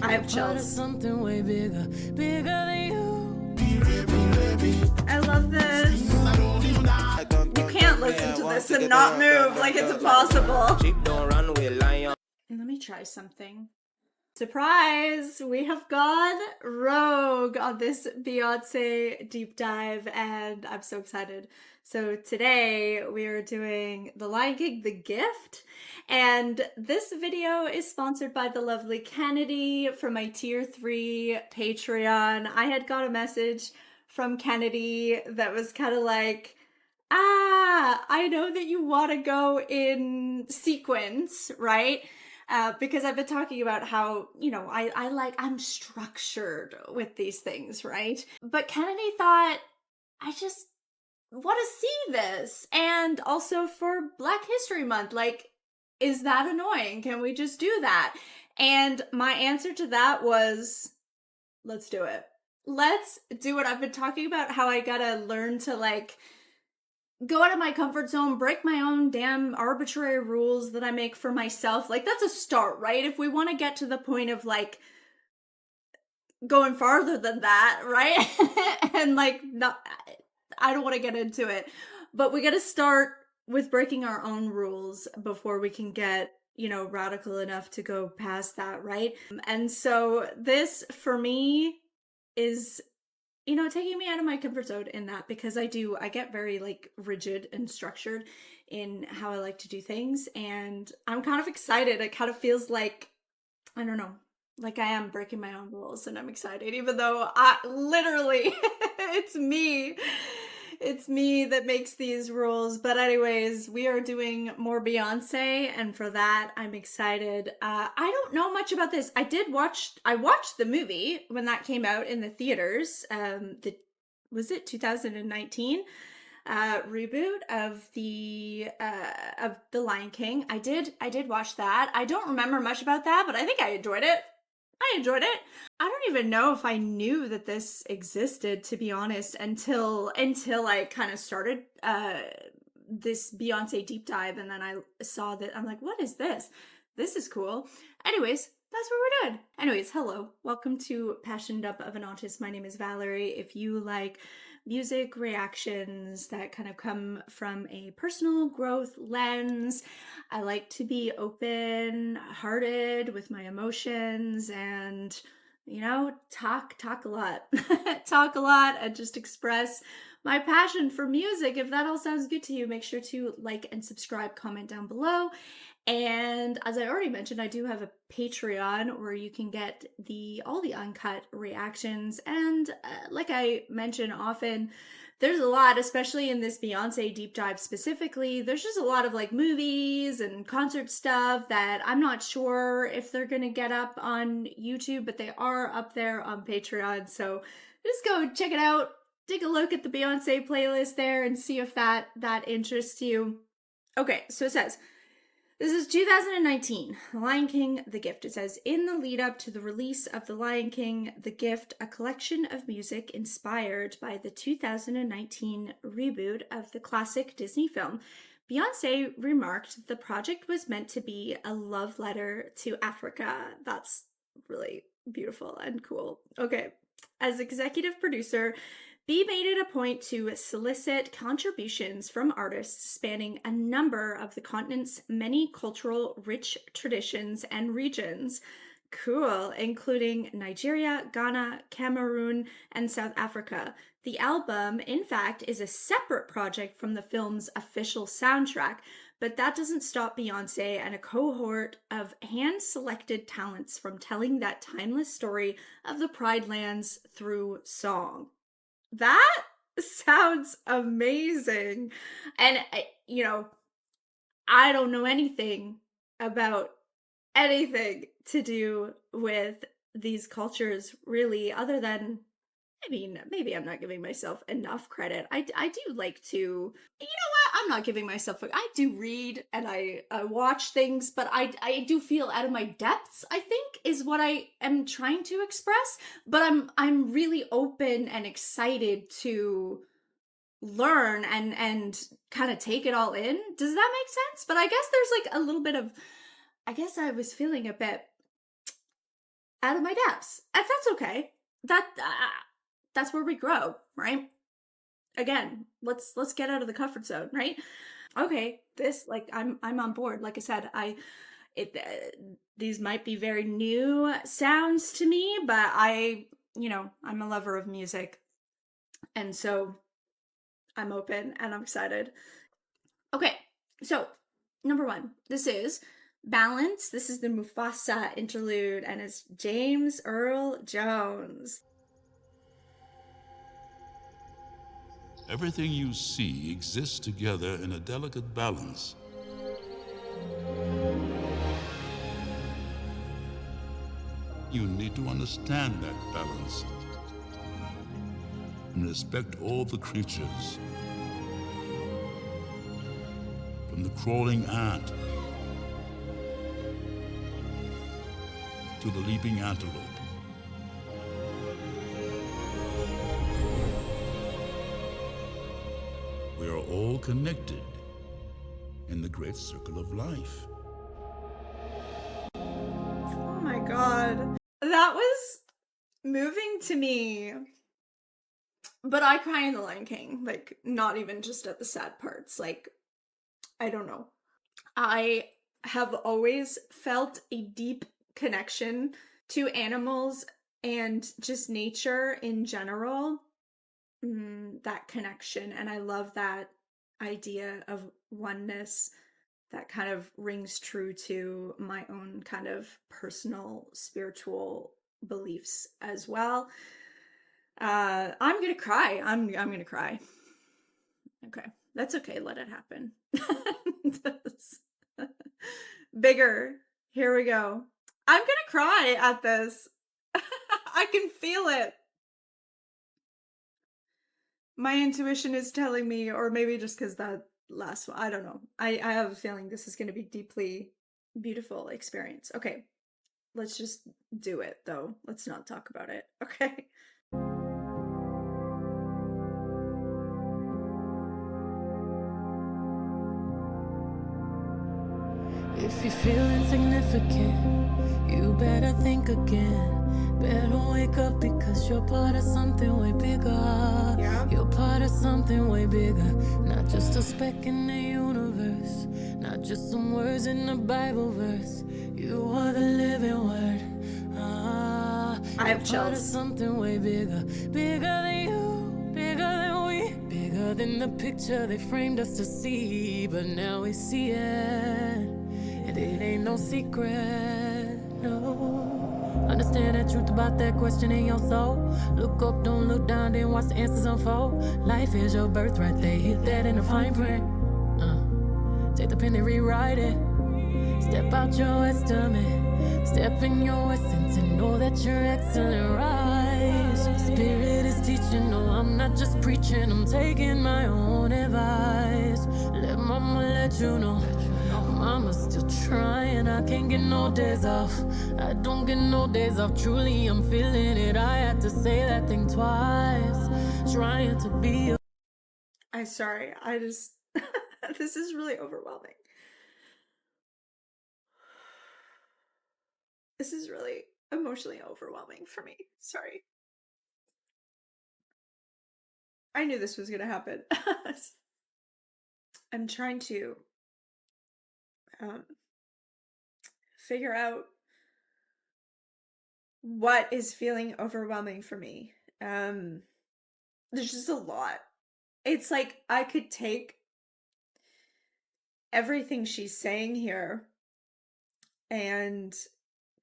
I have chills. Something way bigger, bigger than you. I love this. You can't listen to this and not move, like it's impossible. And let me try something. Surprise! We have gone rogue on this Beyonce deep dive, and I'm so excited. So today we are doing The Lion King, The Gift, and this video is sponsored by the lovely Kennedy from my Tier 3 Patreon. I had got a message from Kennedy that was kind of like, I know that you want to go in sequence, right? Because I've been talking about how, you know, I'm structured with these things, right? But Kennedy thought, I just want to see this. And also for Black History Month, like, is that annoying? Can we just do that? And my answer to that was, let's do it. Let's do it. I've been talking about how I gotta learn to, like, go out of my comfort zone, break my own damn arbitrary rules that I make for myself. Like, that's a start, right? If we want to get to the point of, like, going farther than that, right? And, like, not, I don't want to get into it. But we got to start with breaking our own rules before we can get, you know, radical enough to go past that, right? And so this, for me, is, you know, taking me out of my comfort zone in that, because I get very, like, rigid and structured in how I like to do things, and I'm kind of excited. It kind of feels like, I don't know, like I am breaking my own rules, and I'm excited, even though I literally, it's me that makes these rules. But anyways, we are doing more Beyonce, and for that, I'm excited. I don't know much about this. I watched the movie when that came out in the theaters. Was it 2019 reboot of the Lion King? I did watch that. I don't remember much about that, but I think I enjoyed it. I don't even know if I knew that this existed, to be honest, until I kind of started this Beyonce deep dive, and then I saw that. I'm like, what is this? This is cool. Anyways, that's what we're doing. Anyways, hello. Welcome to Passioned Up of an Autist. My name is Valerie. If you like music reactions that kind of come from a personal growth lens, I like to be open-hearted with my emotions and, you know, talk a lot. Talk a lot and just express my passion for music. If that all sounds good to you, make sure to like and subscribe, comment down below. And as I already mentioned, I do have a Patreon where you can get all the uncut reactions. And like I mention often, there's a lot, especially in this Beyonce deep dive specifically, there's just a lot of, like, movies and concert stuff that I'm not sure if they're gonna get up on YouTube, but they are up there on Patreon. So just go check it out. Take a look at the Beyonce playlist there and see if that interests you. Okay, so it says, this is 2019, The Lion King, The Gift. It says, in the lead up to the release of The Lion King, The Gift, a collection of music inspired by the 2019 reboot of the classic Disney film, Beyonce remarked that the project was meant to be a love letter to Africa. That's really beautiful and cool. Okay, as executive producer, Bee made it a point to solicit contributions from artists spanning a number of the continent's many cultural rich traditions and regions. Cool, including Nigeria, Ghana, Cameroon, and South Africa. The album, in fact, is a separate project from the film's official soundtrack, but that doesn't stop Beyonce and a cohort of hand-selected talents from telling that timeless story of the Pride Lands through song. That sounds amazing. And, you know, I don't know anything about anything to do with these cultures, really, other than, I mean, maybe I'm not giving myself enough credit. I do like to, you know what? I'm not giving myself, I do read and I watch things, but I do feel out of my depths, I think, is what I am trying to express. But I'm really open and excited to learn and kind of take it all in. Does that make sense? But I guess there's like a little bit of, I guess I was feeling a bit out of my depths. And that's okay. That's where we grow, right? Again, let's get out of the comfort zone, right? Okay, this, like, I'm on board. Like I said, these might be very new sounds to me, but I'm a lover of music, and so I'm open and I'm excited. Okay, so number one, this is Balance. This is the Mufasa interlude, and it's James Earl Jones. Everything you see exists together in a delicate balance. You need to understand that balance and respect all the creatures, from the crawling ant to the leaping antelope. We are all connected in the great circle of life. Oh my god. That was moving to me. But I cry in The Lion King, like, not even just at the sad parts. Like, I don't know. I have always felt a deep connection to animals and just nature in general. That connection. And I love that idea of oneness that kind of rings true to my own kind of personal spiritual beliefs as well. I'm gonna cry. I'm gonna cry. Okay, that's okay. Let it happen. Bigger. Here we go. I'm gonna cry at this. I can feel it. My intuition is telling me, or maybe just because that last one, I don't know. I have a feeling this is going to be deeply beautiful experience. Okay, let's just do it though. Let's not talk about it. Okay. If you feel insignificant, you better think again. Better wake up because you're part of something way bigger. Yeah. You're part of something way bigger. Not just a speck in the universe, not just some words in the Bible verse. You are the living word. I have Part of chills. something way bigger. Bigger than you, bigger than we, bigger than the picture they framed us to see. But now we see it, and it ain't no secret, no. Understand the truth about that question in your soul. Look up, don't look down, then watch the answers unfold. Life is your birthright, they hit that in the fine print. Take the pen and rewrite it. Step out your estimate, step in your essence, and know that you're excellent. Rise. Spirit is teaching, no, I'm not just preaching, I'm taking my own advice. Let mama let you know. Mama's still trying, I can't get no days off. I don't get no days off, truly I'm feeling it. I had to say that thing twice, trying to be I'm sorry, I just, this is really overwhelming. This is really emotionally overwhelming for me. Sorry. I knew this was gonna happen. I'm trying to figure out what is feeling overwhelming for me. There's just a lot. It's like I could take everything she's saying here and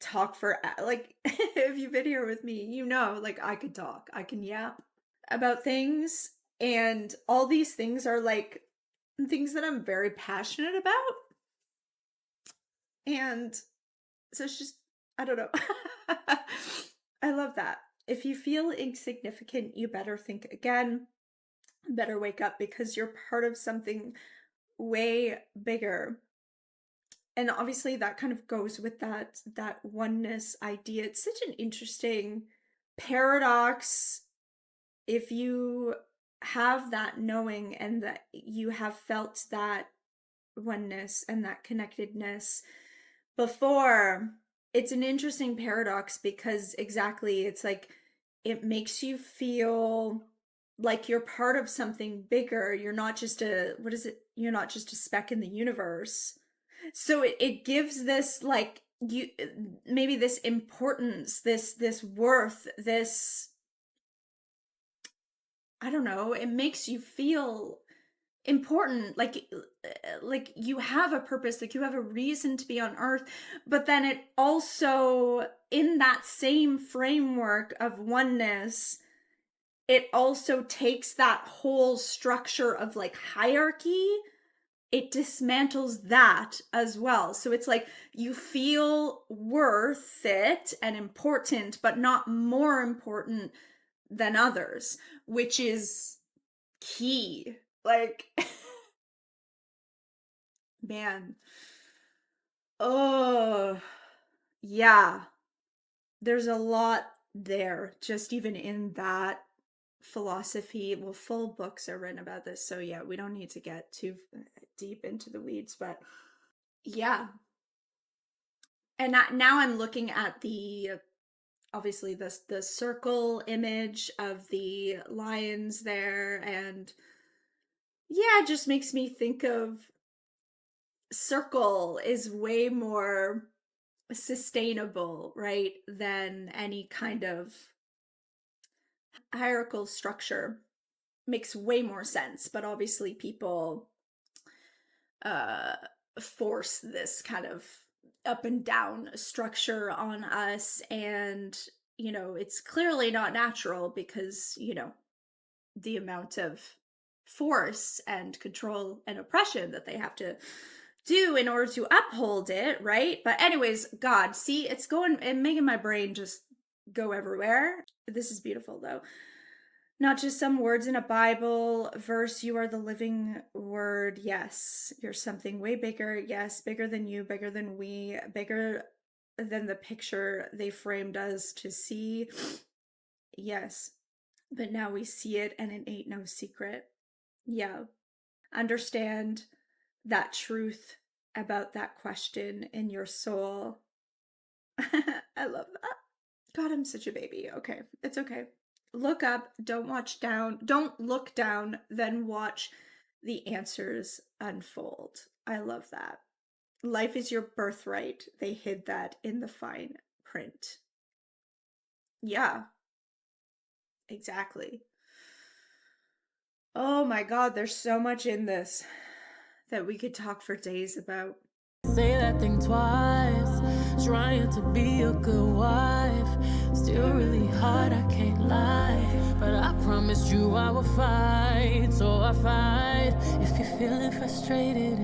talk for, like, if you've been here with me, you know, like, I could talk, I can yap about things, and all these things are like things that I'm very passionate about. And so it's just, I don't know. I love that. If you feel insignificant, you better think again. Better wake up because you're part of something way bigger. And obviously that kind of goes with that oneness idea. It's such an interesting paradox if you have that knowing and that you have felt that oneness and that connectedness before, it's an interesting paradox because exactly it's like it makes you feel like you're part of something bigger. You're not just a, what is it? You're not just a speck in the universe. So it gives this like you maybe this importance, this worth, this I don't know, it makes you feel important, like you have a purpose, like you have a reason to be on earth, but then it also in that same framework of oneness, it also takes that whole structure of like hierarchy, it dismantles that as well. So it's like you feel worth it and important, but not more important than others, which is key. Like, man. Oh, yeah. There's a lot there, just even in that philosophy. Well, full books are written about this, so yeah, we don't need to get too deep into the weeds, but yeah. And now I'm looking at the obviously the circle image of the lions there, and yeah, it just makes me think of circle is way more sustainable, right, than any kind of hierarchical structure. Makes way more sense, but obviously people uh force this kind of up and down structure on us, and it's clearly not natural because the amount of force and control and oppression that they have to do in order to uphold it, right? But anyways, God, see, it's going and making my brain just go everywhere. This is beautiful though. Not just some words in a Bible verse. You are the living word. Yes, you're something way bigger. Yes, bigger than you, bigger than we, bigger than the picture they framed us to see. Yes, but now we see it and it ain't no secret. Yeah. Understand that truth about that question in your soul. I love that. God, I'm such a baby. Okay, it's okay. Look up, don't watch down, don't look down, then watch the answers unfold. I love that. Life is your birthright. They hid that in the fine print. Yeah, exactly. Oh my God, there's so much in this that we could talk for days about. Say that thing twice, trying to be a good wife. Still really hard, I can't lie. But I promised you I would fight, so I fight. If you're feeling frustrated,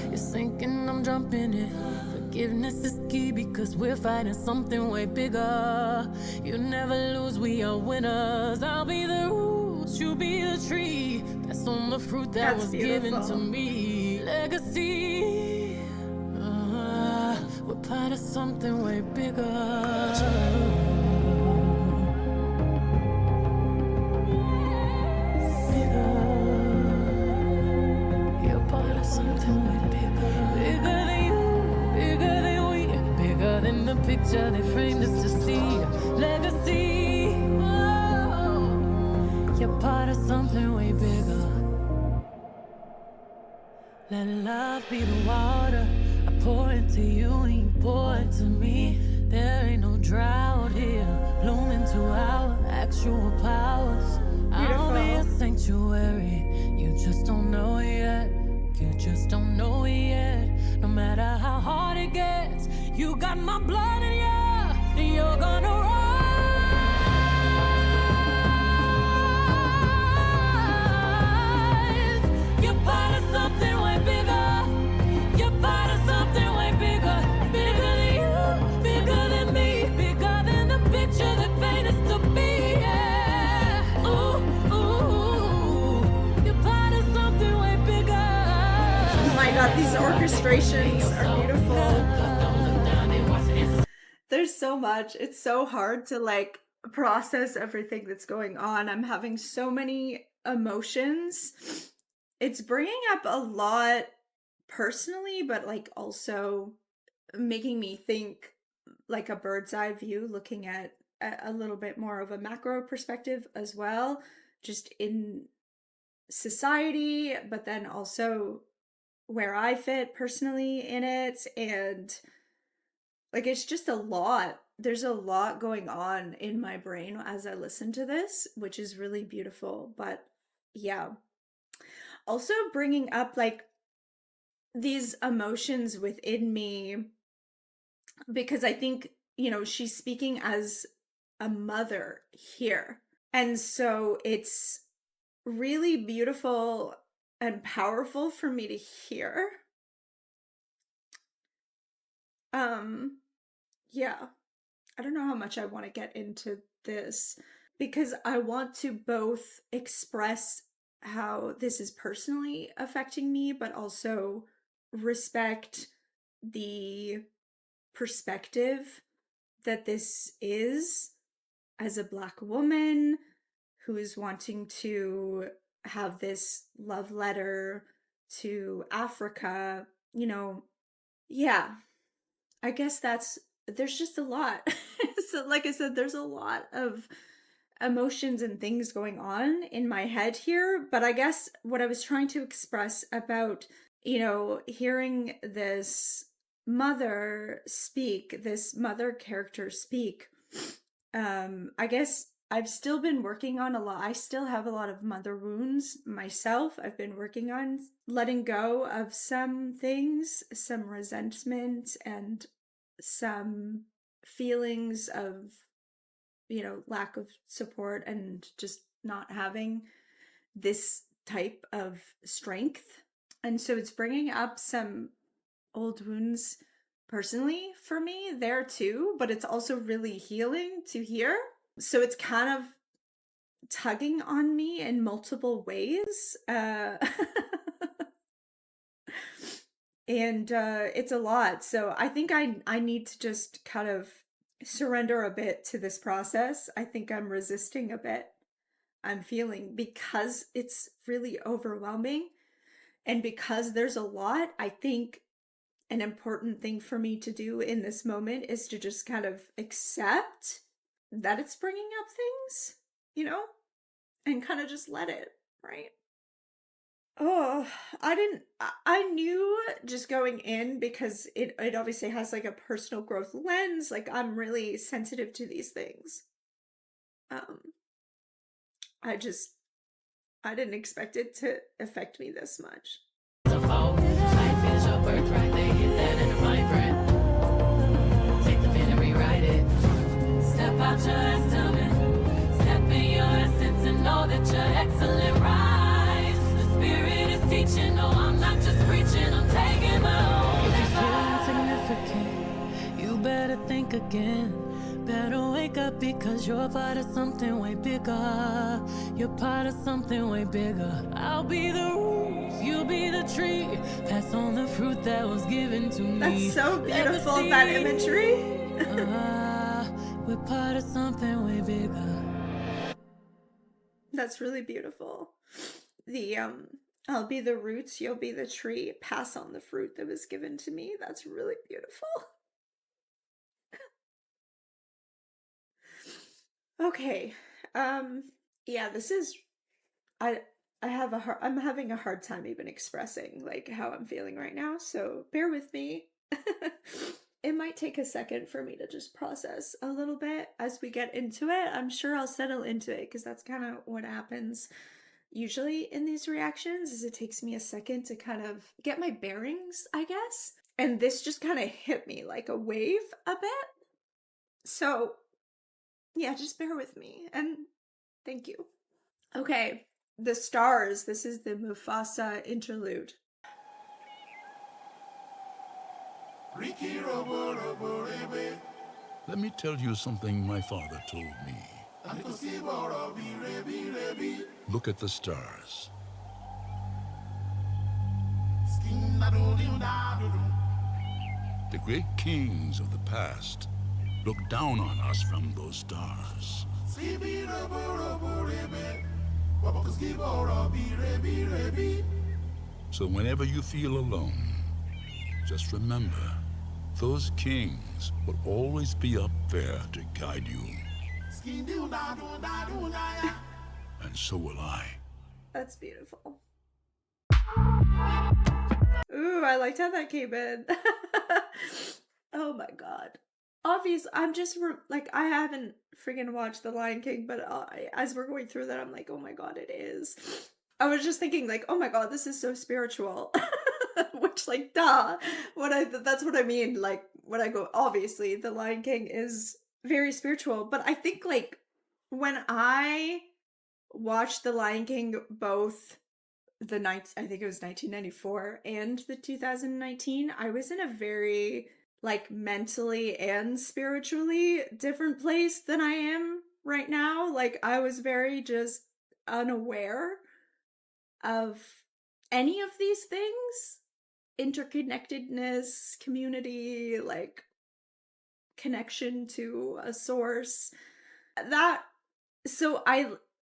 you're sinking, I'm jumping in. Forgiveness is key because we're fighting something way bigger. You never lose, we are winners. I'll be the roots, you be the tree. That's on the fruit that was given to me. Legacy. We're part of something way bigger. You're part of something way bigger. Bigger than you, bigger than we, bigger than the picture they framed us to see. Legacy. Oh, you're part of something way bigger. Let love be the water. I pour into you and you pour into me. There ain't no drought here. Bloom into our actual powers. I'll be a sanctuary. You just don't know it yet. You just don't know it yet. No matter how hard it gets, you got my blood in you, and you're gonna rise. You're part of something way bigger. You're part of something way bigger. Bigger than you, bigger than me, bigger than the picture that paint us to be. Yeah. Ooh, ooh, you're part of something way bigger. Oh my God, these orchestrations are beautiful. There's so much. It's so hard to like process everything that's going on. I'm having so many emotions. It's bringing up a lot personally, but like also making me think like a bird's eye view, looking at a little bit more of a macro perspective as well, just in society, but then also where I fit personally in it. And like, it's just a lot. There's a lot going on in my brain as I listen to this, which is really beautiful. But yeah, also bringing up like these emotions within me, because I think, she's speaking as a mother here. And so it's really beautiful and powerful for me to hear. Yeah. I don't know how much I want to get into this, because I want to both express how this is personally affecting me, but also respect the perspective that this is as a Black woman who is wanting to have this love letter to Africa, yeah, I guess there's just a lot. So like I said, there's a lot of emotions and things going on in my head here, but I guess what I was trying to express about, hearing this mother character speak, I guess I've still been working on a lot. I still have a lot of mother wounds myself. I've been working on letting go of some things, some resentment, and some feelings of, lack of support and just not having this type of strength. And so it's bringing up some old wounds personally for me there too, but it's also really healing to hear. So it's kind of tugging on me in multiple ways. And it's a lot. So I think I need to just kind of surrender a bit to this process. I think I'm resisting a bit. I'm feeling, because it's really overwhelming and because there's a lot. I think an important thing for me to do in this moment is to just kind of accept that it's bringing up things, and kind of just let it, right? Oh, I knew just going in, because it obviously has like a personal growth lens. Like, I'm really sensitive to these things. I didn't expect it to affect me this much. Life is your birthright, they hit that in a vibrant. Take the pen and rewrite it. Step out your estimate. Step in your essence and know that you're excellent. Rise. The spirit is teaching. No, I'm not just preaching, I'm taking my own. If you feel insignificant, you better think again. Better wake up, because you're part of something way bigger. You're part of something way bigger. I'll be the roots, you'll be the tree. Pass on the fruit that was given to me. That's so beautiful, that imagery. We're part of something way bigger. That's really beautiful. The I'll be the roots, you'll be the tree. Pass on the fruit that was given to me. That's really beautiful. Okay. Yeah, this is, I'm having a hard time even expressing like how I'm feeling right now, so bear with me. It might take a second for me to just process a little bit as we get into it. I'm sure I'll settle into it, because that's kind of what happens usually in these reactions, is it takes me a second to kind of get my bearings, I guess. And this just kind of hit me like a wave a bit. So yeah, just bear with me, and thank you. Okay, the stars. This is the Mufasa interlude. Let me tell you something my father told me. Look at the stars. The great kings of the past look down on us from those stars. So whenever you feel alone, just remember, those kings will always be up there to guide you. And so will I. That's beautiful. Ooh, I liked how that came in. Oh my god. Obviously, I'm just like, I haven't freaking watched The Lion King, but as we're going through that, I'm like, oh my god, it is. I was just thinking like, oh my god, this is so spiritual. Which, like, duh. That's what I mean. Like, when I go, obviously, The Lion King is very spiritual, but I think like when I watched The Lion King, both I think it was 1994 and the 2019, I was in a very like mentally and spiritually different place than I am right now. Like, I was very just unaware of any of these things. Interconnectedness, community, like connection to a source.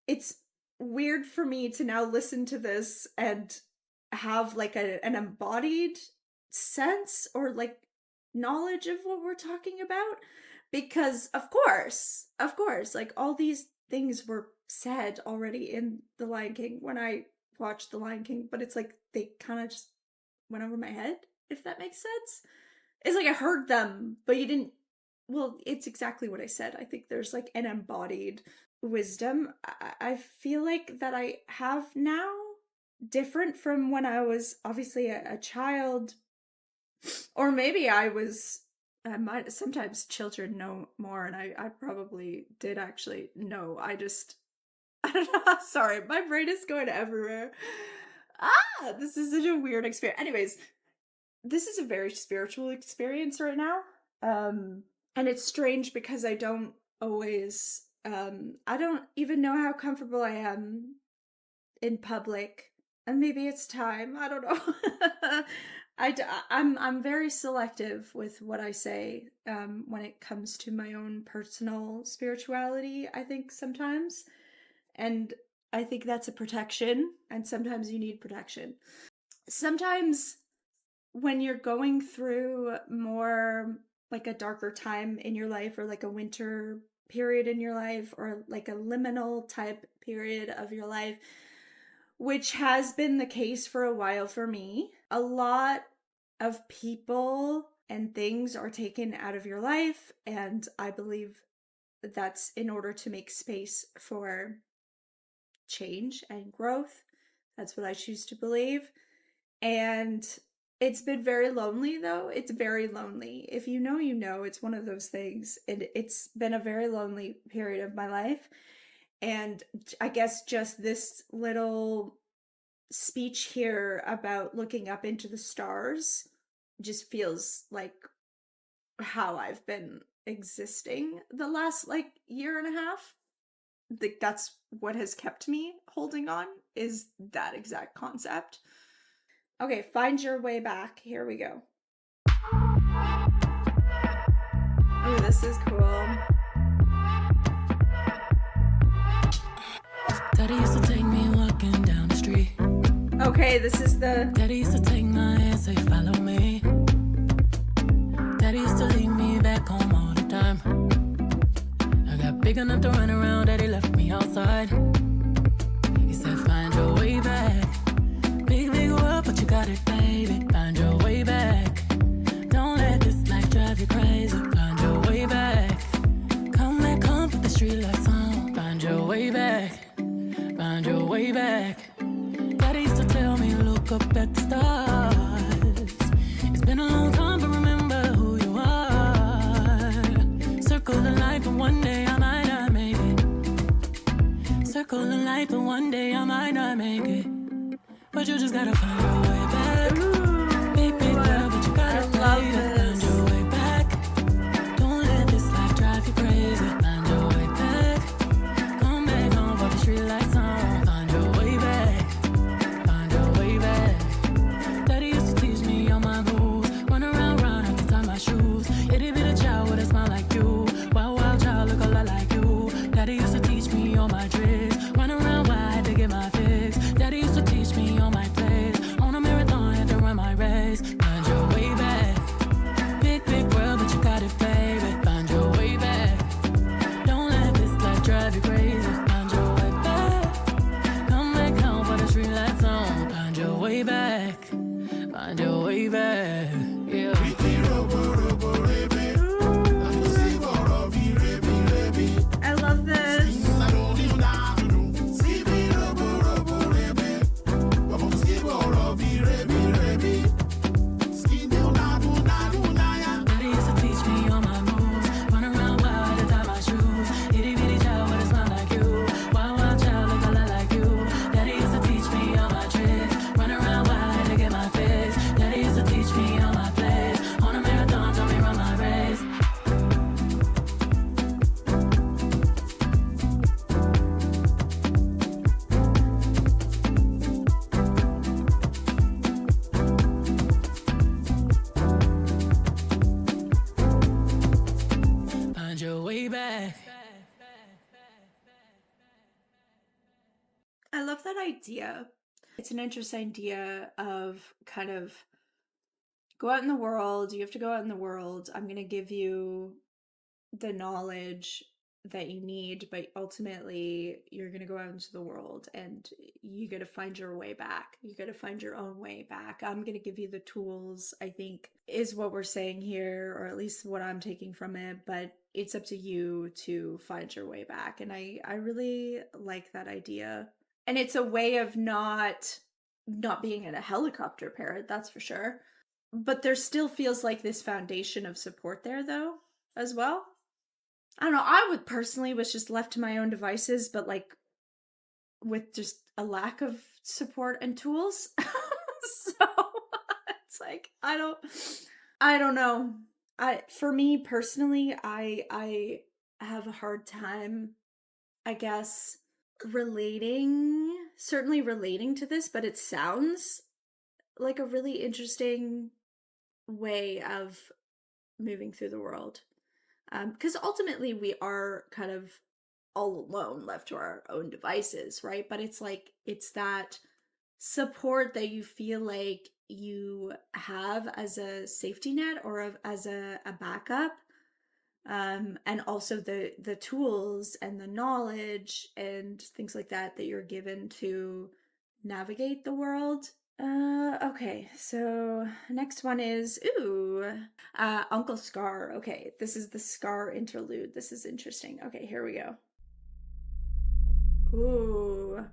It's weird for me to now listen to this and have like an embodied sense or like knowledge of what we're talking about, because of course, like all these things were said already in The Lion King when I watched The Lion King, but it's like they kind of just went over my head, if that makes sense. It's like I heard them, but you didn't. Well, it's exactly what I said. I think there's like an embodied wisdom I feel like that I have now, different from when I was obviously a child, or maybe I might. Sometimes children know more, and I probably did actually know. I don't know. Sorry, my brain is going everywhere. This is such a weird experience. Anyways, this is a very spiritual experience right now. And it's strange because I don't always, I don't even know how comfortable I am in public. And maybe it's time. I don't know. I'm very selective with what I say when it comes to my own personal spirituality, I think sometimes. And I think that's a protection, and sometimes you need protection. Sometimes when you're going through more like a darker time in your life, or like a winter period in your life, or like a liminal type period of your life, which has been the case for a while for me, a lot of people and things are taken out of your life, and I believe that's in order to make space for change and growth. That's what I choose to believe. And it's been very lonely, though. It's very lonely. If you know, you know. It's one of those things. It's been a very lonely period of my life. And I guess just this little speech here about looking up into the stars just feels like how I've been existing the last like year and a half. Like, that's what has kept me holding on, is that exact concept. Okay, Find Your Way Back. Here we go. Oh, this is cool. Daddy used to take me walking down the street. Okay, this is the... Daddy used to take my hand, say follow me. Daddy used to lead me back home all the time. I got big enough to run around, Daddy left me outside. He said find your way back. Big, big world, but you got it, baby. Find your way back. Don't let this life drive you crazy. Find your way back. Come back home, put the street lights on. Find your way back. Find your way back. Daddy used to tell me, look up at the stars. It's been a long time, but remember who you are. Circle the light, but one day I might not make it. Circle the light, but one day I might not make it. But you just gotta find your way back. Ooh, Big, big girl, but you gotta find your way back. Don't let this life drive you crazy. Find your way back. Come back home for the street lights on. Find your way back. Find your way back. Daddy used to teach me all my moves. Run around, run, have to tie my shoes. Itty bitty child with a smile like you. Wild, wild child, look a lot like you. Daddy used to teach me all my tricks. Run around wide to get my fix. Daddy used to teach me all my plays. On a marathon, had to run my race. Find your way back. I love that idea. It's an interesting idea of kind of go out in the world. You have to go out in the world. I'm going to give you the knowledge that you need, but ultimately you're going to go out into the world and you got to find your way back. You got to find your own way back. I'm going to give you the tools, I think is what we're saying here, or at least what I'm taking from it, but it's up to you to find your way back. And I really like that idea. And it's a way of not being in a helicopter parrot, that's for sure. But there still feels like this foundation of support there though, as well. I don't know, I would personally was just left to my own devices, but like with just a lack of support and tools. So it's like I don't know. For me personally, I have a hard time, I guess, certainly relating to this, but it sounds like a really interesting way of moving through the world. Because ultimately we are kind of all alone, left to our own devices, right? But it's like, it's that support that you feel like you have as a safety net or as a backup. And also the tools and the knowledge and things like that you're given to navigate the world. Okay, so next one is, Uncle Scar. Okay, this is the Scar interlude. This is interesting. Okay, here we go. Ooh.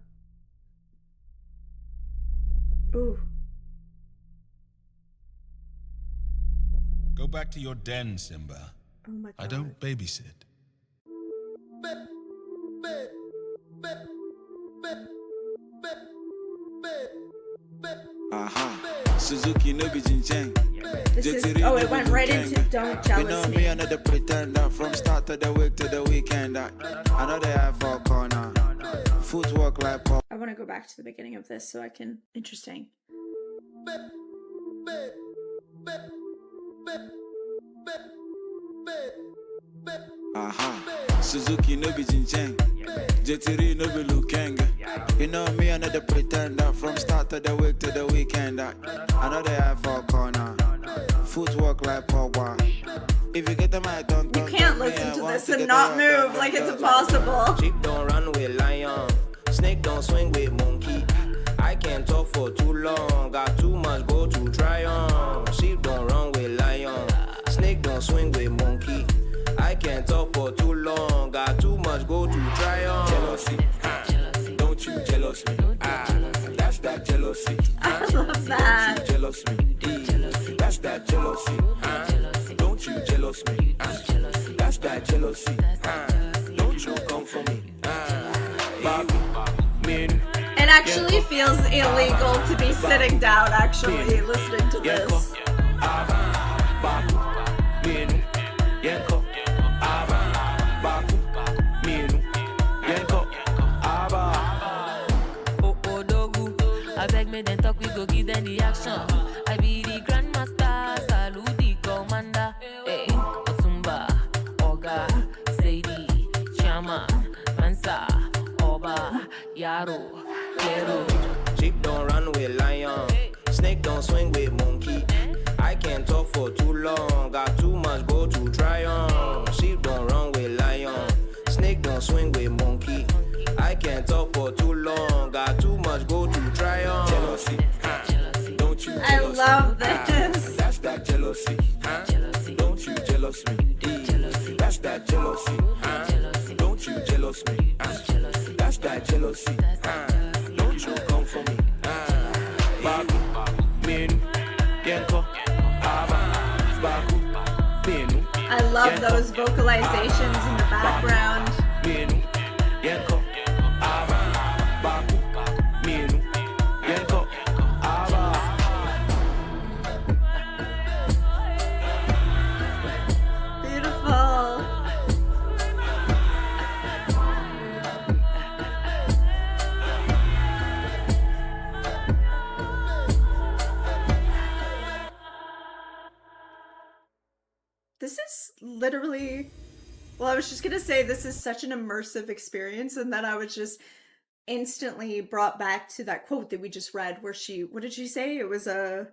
Go back to your den, Simba. Oh my God. I don't babysit. Suzuki no be Jincheng. This is, it went right into Don't Jealous You know Me. me, another pretender. From start to the week to the weekend. I know they have for corner. Footwork like pop. I want to go back to the beginning of this so I can. Interesting. Suzuki no be Jincheng. Jetiri no be Lukeng. You know me, another pretender. From start to the week to the weekend. I know they have for corner. Footwork like power. If you get them, I don't. You can't listen to this and not move. Like it's impossible. Sheep don't run with lion. Snake don't swing with monkey. I can't talk for too long. Got too much go to try on. Sheep don't run with lion. Snake don't swing with monkey. I can't talk for too long. Got too much go to try on. Jealousy, don't you jealous me? That's that jealousy. I love that. Don't you jealous me? That's that jealousy. Don't you jealous me? That's that jealousy. Don't you come for me? It actually feels illegal to be sitting down actually listening to this. I beg me then talk, we go give them the action. I be the grandmaster, salute the commander. Hey, Otumba, Oga, Sadie, Chama, Mansa, Oba, Yaro, Kero. Sheep don't run with lion. Snake don't swing with monkey. I can't talk for too long. Got too much go to try on. Sheep don't run with lion. Snake don't swing with monkey. I can't talk for too long. Got too much go to try on. Jealousy, don't you I jealous love me? this. That's that jealousy. Don't you jealous me? That's that jealousy. Don't you jealous me? That's that jealousy. Don't you come for me? Baku, Menu, Yenko, Aba, Baku, Menu. I love those vocalizations in the background. Menu, Yenko, Aba, Baku, Menu, Yenko, Aba. Beautiful. This is literally Well, I was just gonna say this is such an immersive experience, and then I was just instantly brought back to that quote that we just read, where what did she say? It was a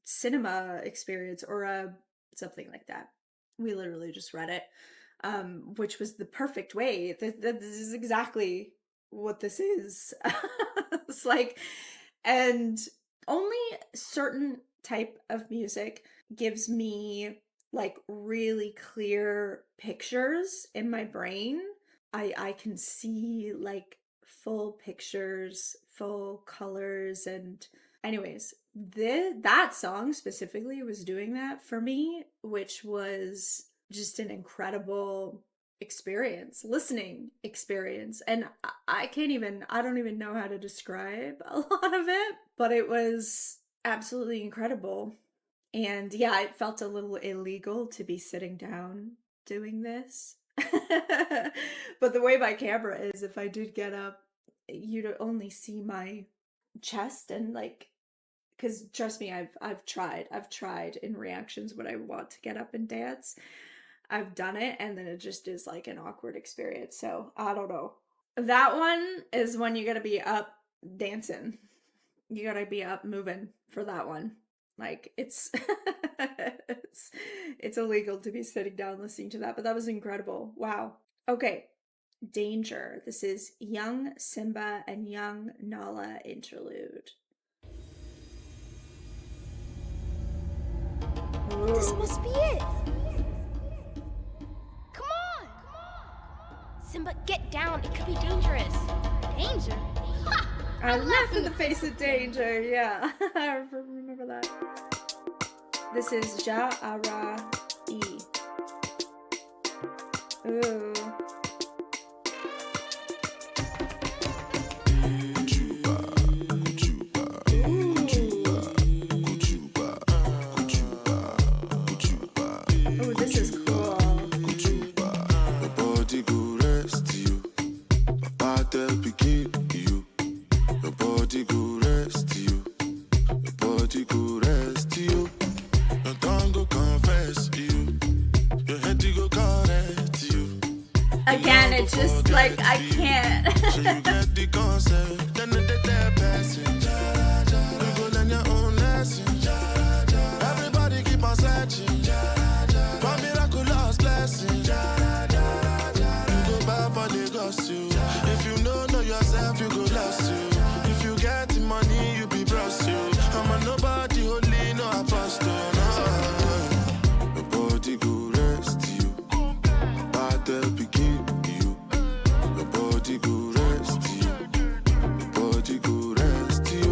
cinema experience or a something like that. We literally just read it, which was the perfect way. This is exactly what this is. It's like, and only certain type of music gives me like really clear pictures in my brain. I can see like full pictures, full colors, and anyways, that song specifically was doing that for me, which was just an incredible listening experience. And I don't even know how to describe a lot of it, but it was absolutely incredible. And yeah, it felt a little illegal to be sitting down doing this. But the way my camera is, if I did get up, you'd only see my chest and like, because trust me, I've tried in reactions when I want to get up and dance. I've done it, and then it just is like an awkward experience. So I don't know. That one is when you gotta be up dancing. You gotta be up moving for that one. Like it's it's illegal to be sitting down listening to that, but that was incredible. Wow. Okay. Danger. This is Young Simba and Young Nala interlude. Ooh. This must be it. Come on. Simba, get down. It could be dangerous. Danger? Ha! I laugh in the face of danger. Yeah. I remember that. This is Ja Ara E. Ooh. Oh, this is cool. Your body go rest you. My body begin you. Your body go rest you. Your body go rest you. Your tongue go confess you. Your head go correct you. Again, it's just like I can't. So you get the concept. Then the passing. You go learn your own lesson. Everybody keep on searching. For miraculous blessing. You go back for the gossip. If you know yourself, you go lost you. If you get the money, you be bros you. I'm a nobody, holy, no apostle. No. Your body go rest you. Body begin you. Your body go rest you. Your body go rest you.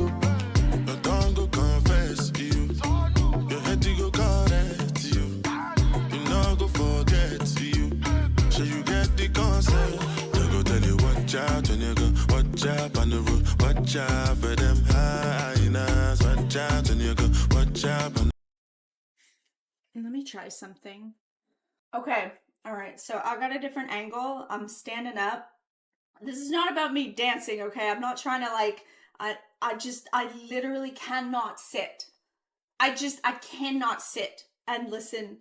Your tongue go confess you. Your head go correct you. You know go forget you. So you get the concept. They go tell you watch out when you go. Watch out on the road. Watch out for them hyenas. Watch out when you go. Watch out on. Let me try something. Okay. All right. So I got a different angle. I'm standing up. This is not about me dancing, okay? I'm not trying to like, I literally cannot sit. I cannot sit and listen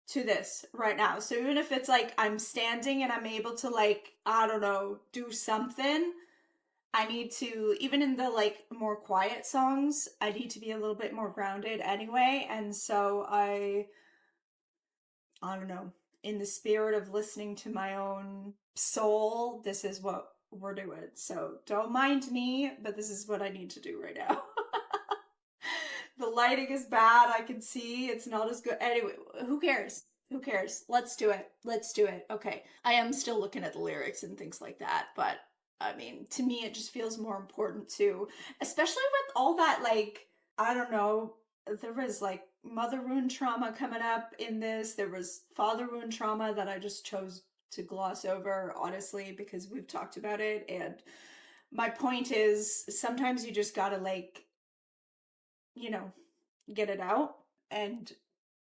to this right now. So even if it's like I'm standing and I'm able to like, I don't know, do something, I need to, even in the like more quiet songs, I need to be a little bit more grounded anyway. And so I don't know, in the spirit of listening to my own soul, this is what we're doing. So don't mind me, but this is what I need to do right now. The lighting is bad. I can see it's not as good. Anyway, who cares? Who cares? Let's do it. Let's do it. Okay. I am still looking at the lyrics and things like that, but I mean, to me, it just feels more important too, especially with all that, like, I don't know, there was like mother wound trauma coming up in this. There was father wound trauma that I just chose to gloss over, honestly, because we've talked about it. And my point is, sometimes you just gotta like, you know, get it out, and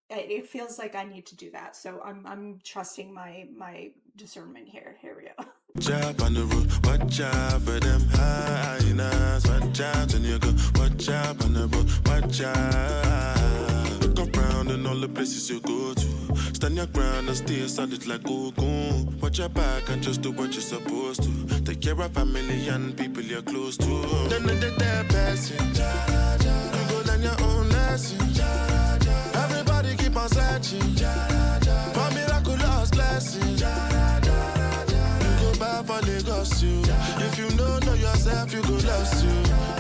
it feels like I need to do that. So I'm trusting my discernment here. Here we go. Watch on the road, watch out for them hyenas. Watch out when you go, watch out on the road, watch out. Look around and all the places you go to. Stand your ground and stay solid like Ogun. Watch your back and just do what you're supposed to. Take care of family and people you're close to. Then they're passing. You go learn your own lesson. Everybody keep on searching for miraculous blessings. You go back for Lagos, you. If you know yourself, you go lost you.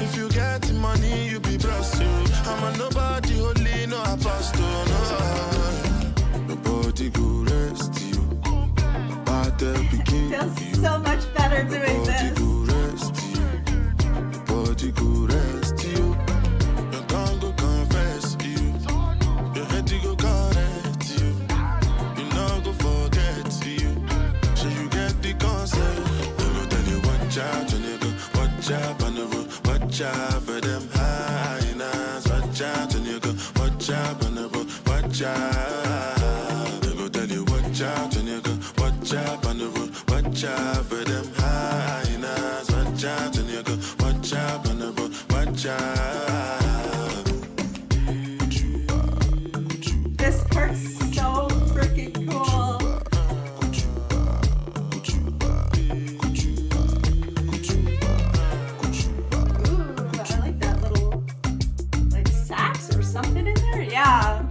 If you get money, you be blessed you. I'm a nobody, holy, no apostle, no. Nobody go rest you. Feels so much better doing this. Nobody go rest you. Nobody go rest you. Your tongue go confess you. Your head go correct you. You know go forget you. So you get the concept. They go tell you watch out, nigga. Watch out on the road. Watch out for them hyenas. Watch out, nigga. Watch out on the road. Watch out. They go tell you watch out, nigga. Watch out on the road. Watch out for them hyenas. Watch out, nigga. Watch out on the road. Watch out. This part's so freaking cool. Ooh, I like that little like sax or something in there. Yeah.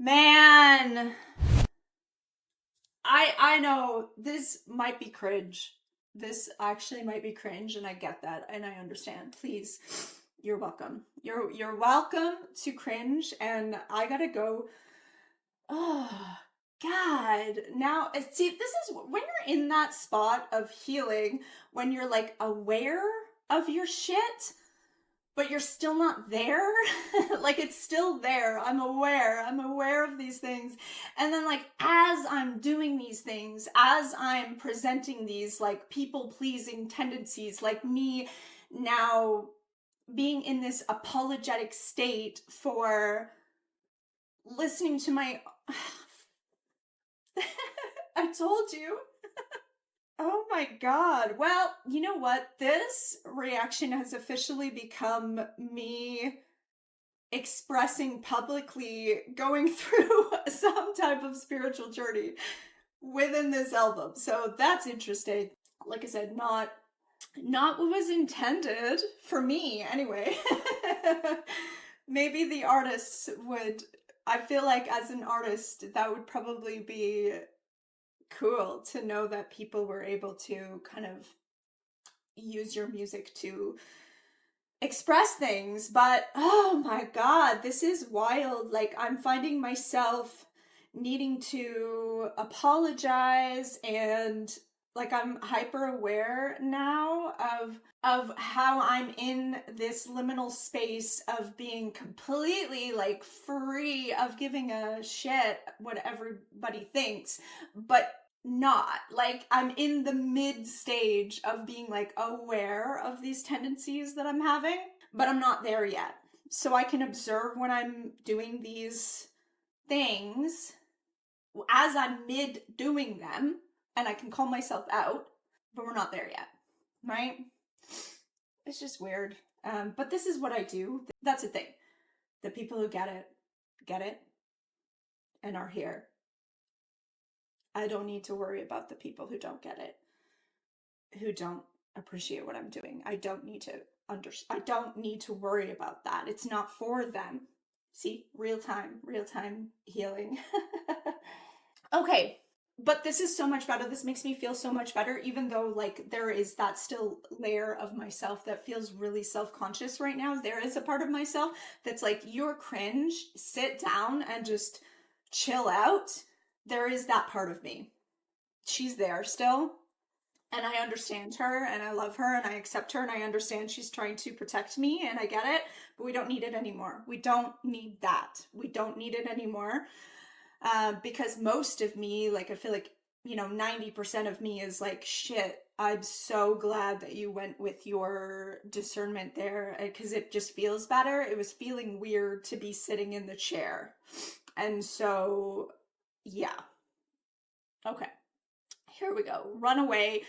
Man, I know this might be cringe. This actually might be cringe, and I get that, and I understand. Please, you're welcome. You're welcome to cringe, and I gotta go. Oh God! Now, see, this is when you're in that spot of healing, when you're like aware of your shit, but you're still not there. Like, it's still there. I'm aware of these things. And then, like, as I'm doing these things, as I'm presenting these, like, people-pleasing tendencies, like me now being in this apologetic state for listening to my... I told you. Oh my God. Well, you know what? This reaction has officially become me expressing publicly going through some type of spiritual journey within this album. So that's interesting. Like I said, not what was intended for me anyway. Maybe the artists would, I feel like as an artist, that would probably be cool to know that people were able to kind of use your music to express things. But oh my God, this is wild. Like, I'm finding myself needing to apologize, and like I'm hyper aware now of how I'm in this liminal space of being completely like free of giving a shit what everybody thinks, but not. Like, I'm in the mid stage of being like aware of these tendencies that I'm having, but I'm not there yet. So I can observe when I'm doing these things as I'm mid doing them, and I can call myself out, but we're not there yet, right? It's just weird. But this is what I do. That's the thing. The people who get it, and are here. I don't need to worry about the people who don't get it, who don't appreciate what I'm doing. I don't need to worry about that. It's not for them. See, real time healing. Okay, but this is so much better. This makes me feel so much better, even though like there is that still layer of myself that feels really self-conscious right now. There is a part of myself that's like, you're cringe, sit down and just chill out. There is that part of me. She's there still. And I understand her, and I love her, and I accept her, and I understand she's trying to protect me, and I get it, but we don't need it anymore. We don't need that. We don't need it anymore. Because most of me, like, I feel like, 90% of me is like, shit, I'm so glad that you went with your discernment there, because it just feels better. It was feeling weird to be sitting in the chair. And so, yeah. Okay. Here we go. Runaway.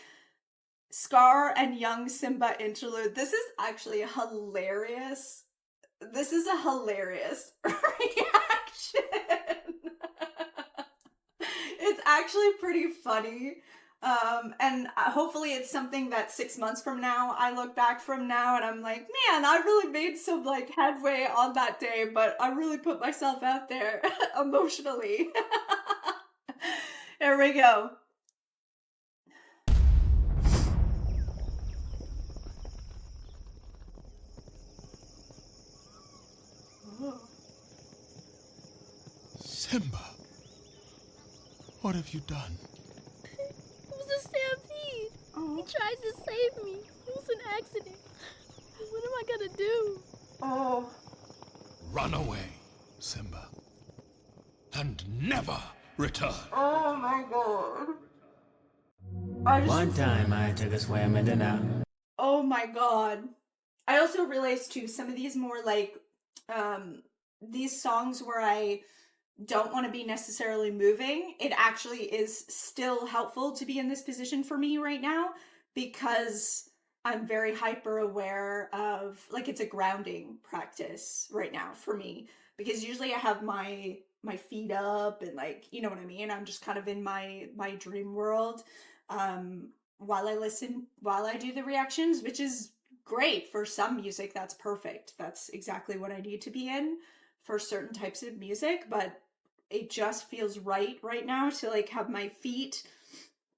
Scar and young Simba interlude. This is actually hilarious. This is a hilarious reaction. It's actually pretty funny. And hopefully it's something that 6 months from now, I look back from now and I'm like, man, I really made some like headway on that day, but I really put myself out there emotionally. Here we go. Simba, what have you done? It was a stampede. He tried to save me. It was an accident. What am I gonna do? Oh. Run away, Simba, and never return. Oh my god. One time I took a swim in the Nile. Oh my god. I also realized too, some of these more like, these songs where I don't want to be necessarily moving, it actually is still helpful to be in this position for me right now, because I'm very hyper aware of, like, it's a grounding practice right now for me, because usually I have my feet up and, like, you know what I mean, I'm just kind of in my dream world while I do the reactions, which is great for some music. That's perfect. That's exactly what I need to be in for certain types of music, but it just feels right now to like have my feet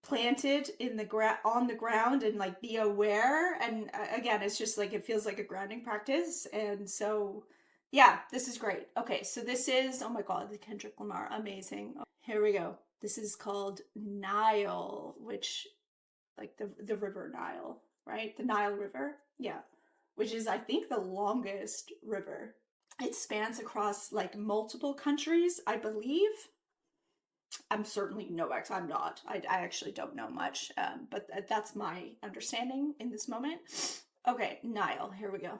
planted in the on the ground and like be aware. And again, it's just like, it feels like a grounding practice. And so yeah, this is great. Okay, so this is, oh my god, the Kendrick Lamar, amazing. Here we go. This is called Nile, which, like the river Nile, right? The Nile River, yeah, which is, I think, the longest river. It spans across like multiple countries, I believe. I'm certainly no ex. I'm not. I actually don't know much, but that's my understanding in this moment. Okay, Nile. Here we go.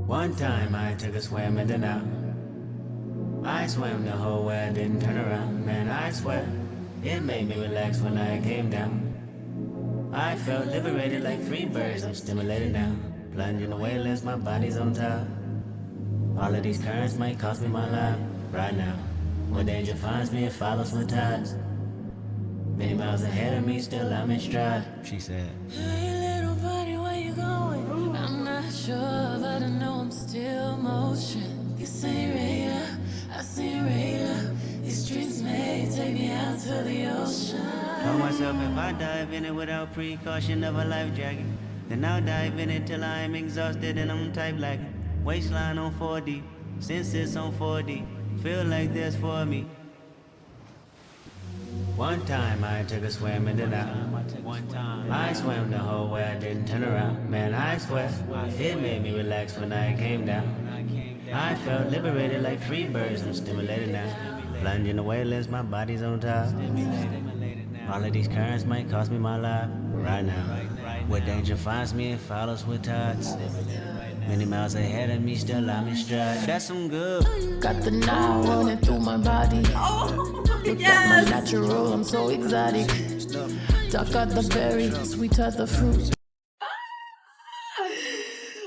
One time I took a swim in the Nile. I swam the whole way, I didn't turn around. Man, I swear, it made me relax when I came down. I felt liberated like free birds. I'm stimulated now. Plunging away, less my body's on top. All of these currents might cost me my life right now. When danger finds me, it follows with tides. Many miles ahead of me, still I'm in stride. She said, Hey little buddy, where you going? I'm not sure, but I know I'm still motion. You say radar, I say radar. These streets may take me out to the ocean. Told myself if I dive in it without precaution of a life jacket, then I'll dive in it till I'm exhausted and I'm type lagging. Waistline on 4D, senses on 4D, feel like this for me. One time I took a swim in the Nile. I swam the whole way, I didn't turn around. Man, I swear, it made me relax when I came down. I felt liberated like free birds, I'm stimulated now. Plunging away, less my body's on top. All of these currents might cost me my life right now. Where danger finds me, it follows with tides. Many miles ahead of me, still I'm in stride. That's some good. Got the Nile running through my body. Look at my natural, I'm so exotic. Dark are the berry, sweet are the fruit.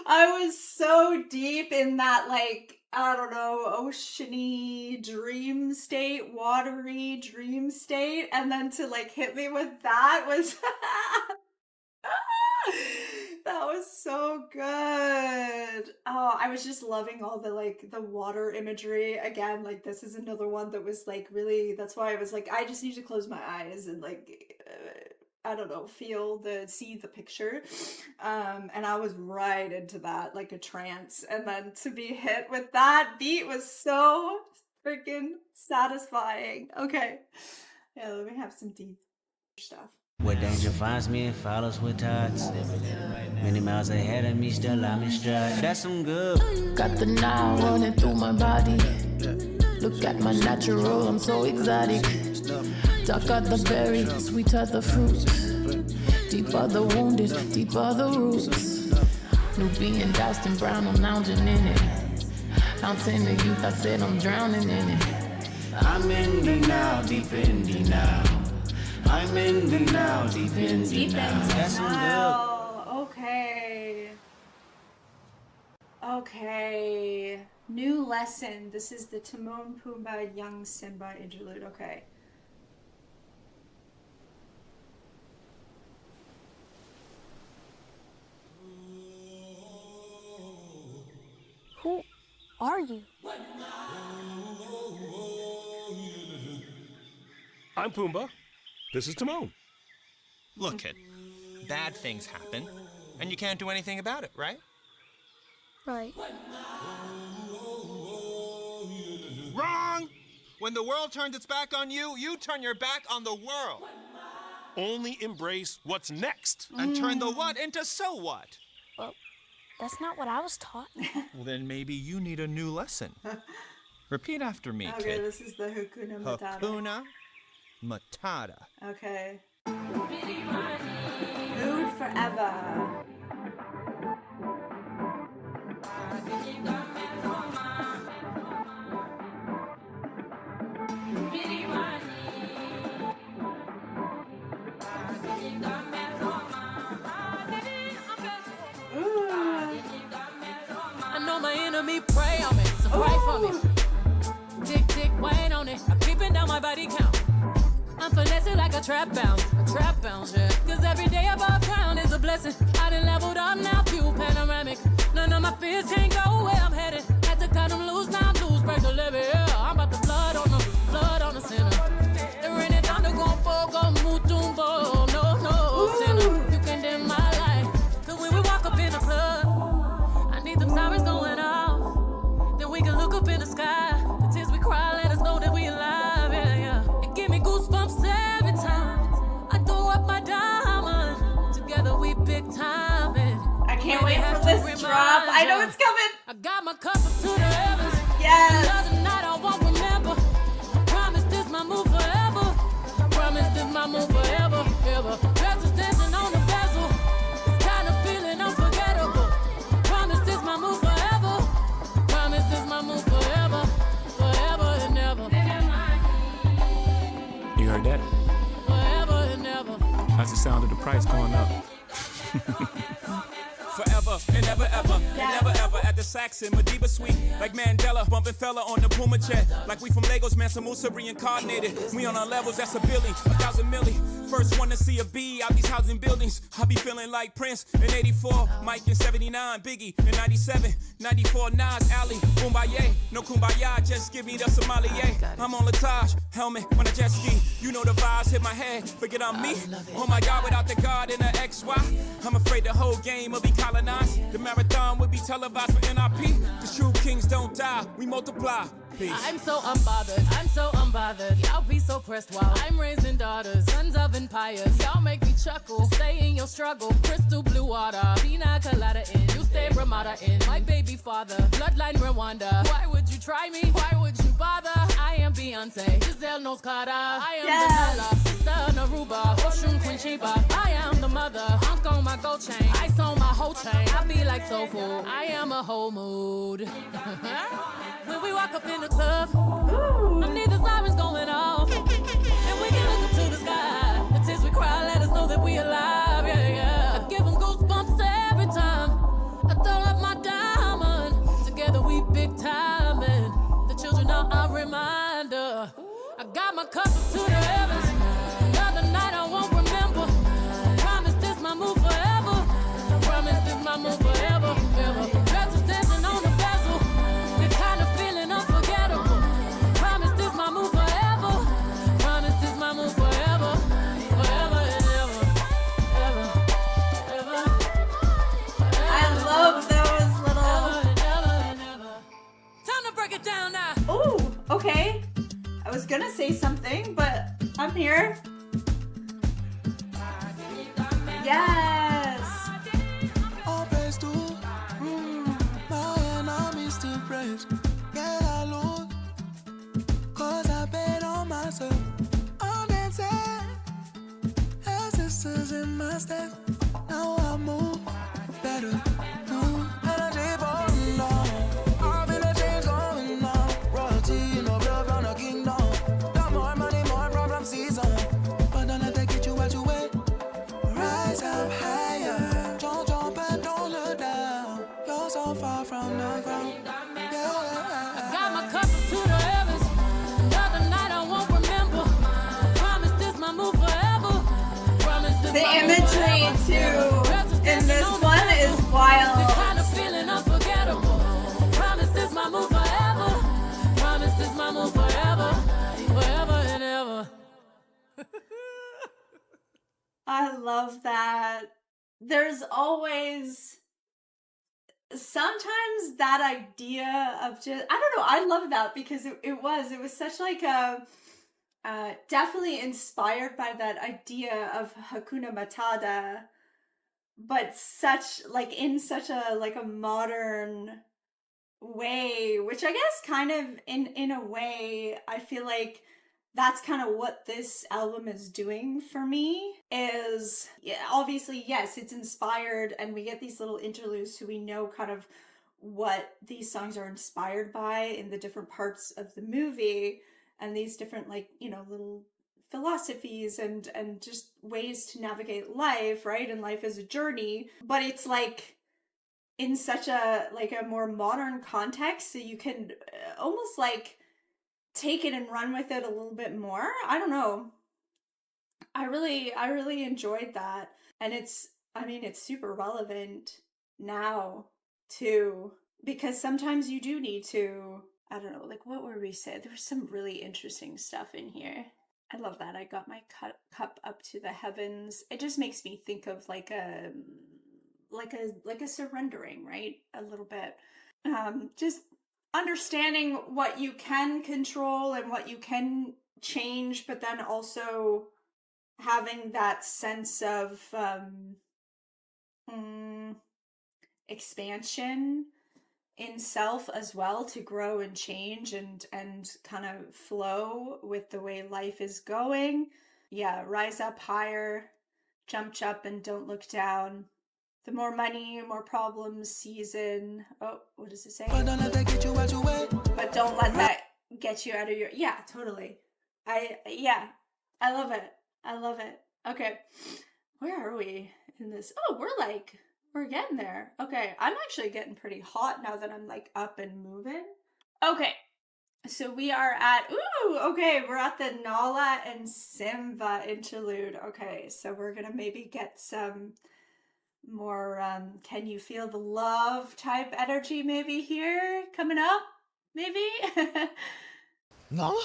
I was so deep in that, like, I don't know, oceany dream state, watery dream state, and then to like hit me with that was that was so good. Oh, I was just loving all the like the water imagery. Again, like this is another one that was like really, that's why I was like, I just need to close my eyes and like I don't know, see the picture. And I was right into that, like a trance. And then to be hit with that beat was so freaking satisfying. Okay. Yeah, let me have some deep stuff. Where danger finds me, it follows with tides. Many miles ahead of me, still I'm in stride. That's some good. Got the Nile running through my body. Look at my natural, I'm so exotic. Dark are the berry, sweet are the fruit. Deep are the wounded, deep are the roots. Nubian doused in brown, I'm lounging in it. Fountain of youth, I said I'm drowning in it. I'm in the now, deep in the now. I'm in the now, deep in the now. That's some Nile. Okay. Okay. New lesson. This is the Timon, Pumbaa, Young Simba interlude. Okay. Who are you? I'm Pumbaa. This is Timon. Look, kid, bad things happen, and you can't do anything about it, right? Right. Wrong! When the world turns its back on you, you turn your back on the world. Only embrace what's next. And turn the what into so what? Well, that's not what I was taught. Well, then maybe you need a new lesson. Repeat after me, Okay, kid. this is the Hakuna Matata. Hakuna Matata. Okay. Mood forever. I know my enemy pray on me, so pray for me. Tick, tick, wait on it. I'm keeping down my body count. I'm finessing like a trap bounce, yeah. Cause every day above ground is a blessing. I done leveled up now, view panoramic. None of my fears can't go where I'm headed. Had to cut them loose, now I'm loose, break the levee, yeah. I'm about to blood on the center. The rain and thunder gon' fall, gon' move, tumbo. No, sinner. You can dim my light. Cause when we walk up in the club, I need them sirens going off. Then we can look up in the sky. The tears we cry, let us know that we alive, yeah. It give me goosebumps every time I throw up my diamond. Together we big time, and I can't wait for this drop. I know it's coming. I got my cup up to the heavens. Yes. Another night I won't remember. I promise this my move forever. I promise this my move forever, ever. Dresses dancing on the bezel. This kind of feeling unforgettable. Promise this my move forever. Promise this my move forever, forever and ever. You heard that? Forever and ever. That's the sound of the price going up. Forever and ever, and never ever at the Saxon Madiba Suite. Like Mandela, bumping fella on the Puma jet. Like we from Lagos, Mansa Musa reincarnated. We on our levels, that's a Billy, 1,000 milli. First one to see a B out these housing buildings. I be feeling like Prince in 84, Mike in 79, Biggie in 97, 94, Nas, Ali, Kumbaya. No Kumbaya, just give me the sommelier. I'm on Latage, helmet on a jet ski. You know the vibes hit my head, forget I'm me. Oh my God, without the God in the XY. I'm afraid the whole game will be colonized. The marathon will be televised for NRP. Cause true kings don't die, we multiply. Peace. I'm so unbothered. Y'all be so pressed while I'm raising daughters, sons of empires. Y'all make me chuckle, stay in your struggle. Crystal blue water, pina colada in. You stay Ramada in. My baby father, bloodline Rwanda. Why would you try me? Why would you bother? I am Beyonce, Giselle knows Carter. I am Delilah, sister Naruba, Oshun Queen Sheba. I am the mother, hunk on my gold chain. Ice on my whole chain. I be like soul food. I am a whole mood. When we walk up in the club, I need the sirens going off, and we can look up to the sky. The tears we cry let us know that we alive, yeah. I give them goosebumps every time I throw up my diamond. Together we big time, and the children are a reminder. I got my cup up to the heavens. Another night I won't remember. Promise this my move forever. Promise this my move forever, ever. Dresses dancing on the bezel. The kind of feeling unforgettable. Promise this my move forever. Promise this my move forever. Forever and ever. Ever. Ever. I love those little. Ever. Time to break it down now. Oh, okay. I was gonna say something, but I'm here. Yes. All praise to my enemies still praise. Get alone, cause I bet on myself. I'm dancing, sisters in my steps. Now I move better. Energy burning down. I feel a change going on. Royalty in the blood from the kingdom. Got more money, more problem season. But don't let the This is my move forever, forever and ever. I love that. There's always sometimes that idea of just, I don't know, I love that because it was such like a definitely inspired by that idea of Hakuna Matata, but such like in such a like a modern way, which I guess kind of in a way I feel like that's kind of what this album is doing for me. Is, yeah, obviously, yes, it's inspired and we get these little interludes so we know kind of what these songs are inspired by in the different parts of the movie, and these different like, you know, little philosophies and just ways to navigate life, right? And life is a journey, but it's like in such a like a more modern context, so you can almost like take it and run with it a little bit more. I don't know. I really enjoyed that. And it's super relevant now too, because sometimes you do need to, I don't know, like what were we saying? There was some really interesting stuff in here. I love that. I got my cup up to the heavens. It just makes me think of like a surrendering, right? A little bit. Just understanding what you can control and what you can change, but then also having that sense of expansion in self as well, to grow and change and kind of flow with the way life is going. Yeah, rise up higher, jump up and don't look down. The more money, more problems, season. Oh, what does it say? But don't let that get you out your way. But don't let that get you out of your... Yeah, totally. I love it. I love it. Okay. Where are we in this? Oh, we're getting there. Okay. I'm actually getting pretty hot now that I'm like up and moving. Okay. So we are at... Ooh, okay. We're at the Nala and Simba interlude. Okay. So we're going to maybe get some more can you feel the love type energy maybe here coming up, maybe. Nala?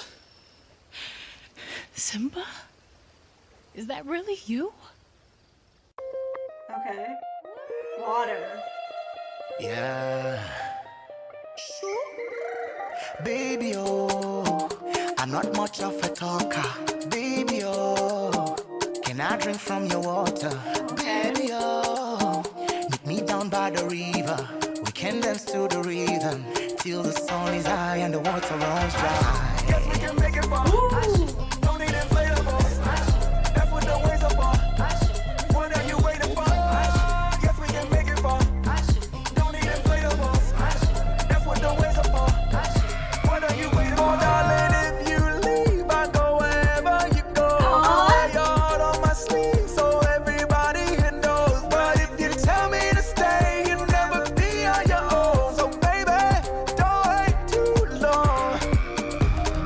Simba? Is that really you? Okay. Water. Yeah. Baby, oh, I'm not much of a talker. Baby, oh, can I drink from your water? Okay. Baby, oh, meet me down by the river. We can dance to the rhythm till the sun is high and the water runs dry. Yes, we can make it fun. Don't need inflatables. That's what the waves are for. What are you waiting for? Yes, we can make it fun. Don't need inflatables. That's what the waves are for. What are you waiting for? Darling, if you leave, I go wherever you go. I got your heart on my sleeve, so everybody here knows. But if you tell me to stay, you'll never be on your own. So baby, don't wait too long.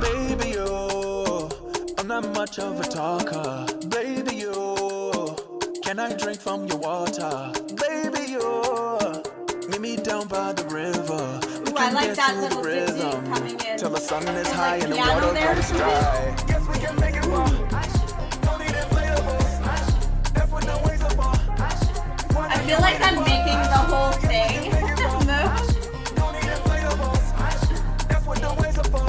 Baby, oh, I'm not much of a talker. Baby, oh, can I drink from your water? Baby, oh, meet me down by the river. We Ooh, I can like dance that to little the ditty rhythm coming in. till the sun is There's, high like, and the piano water there runs too. dry. Yes, we can make it fun. Don't need inflatables. That's what the waves are for. I feel like I'm making the whole thing move. Don't need inflatables. That's what the waves are for.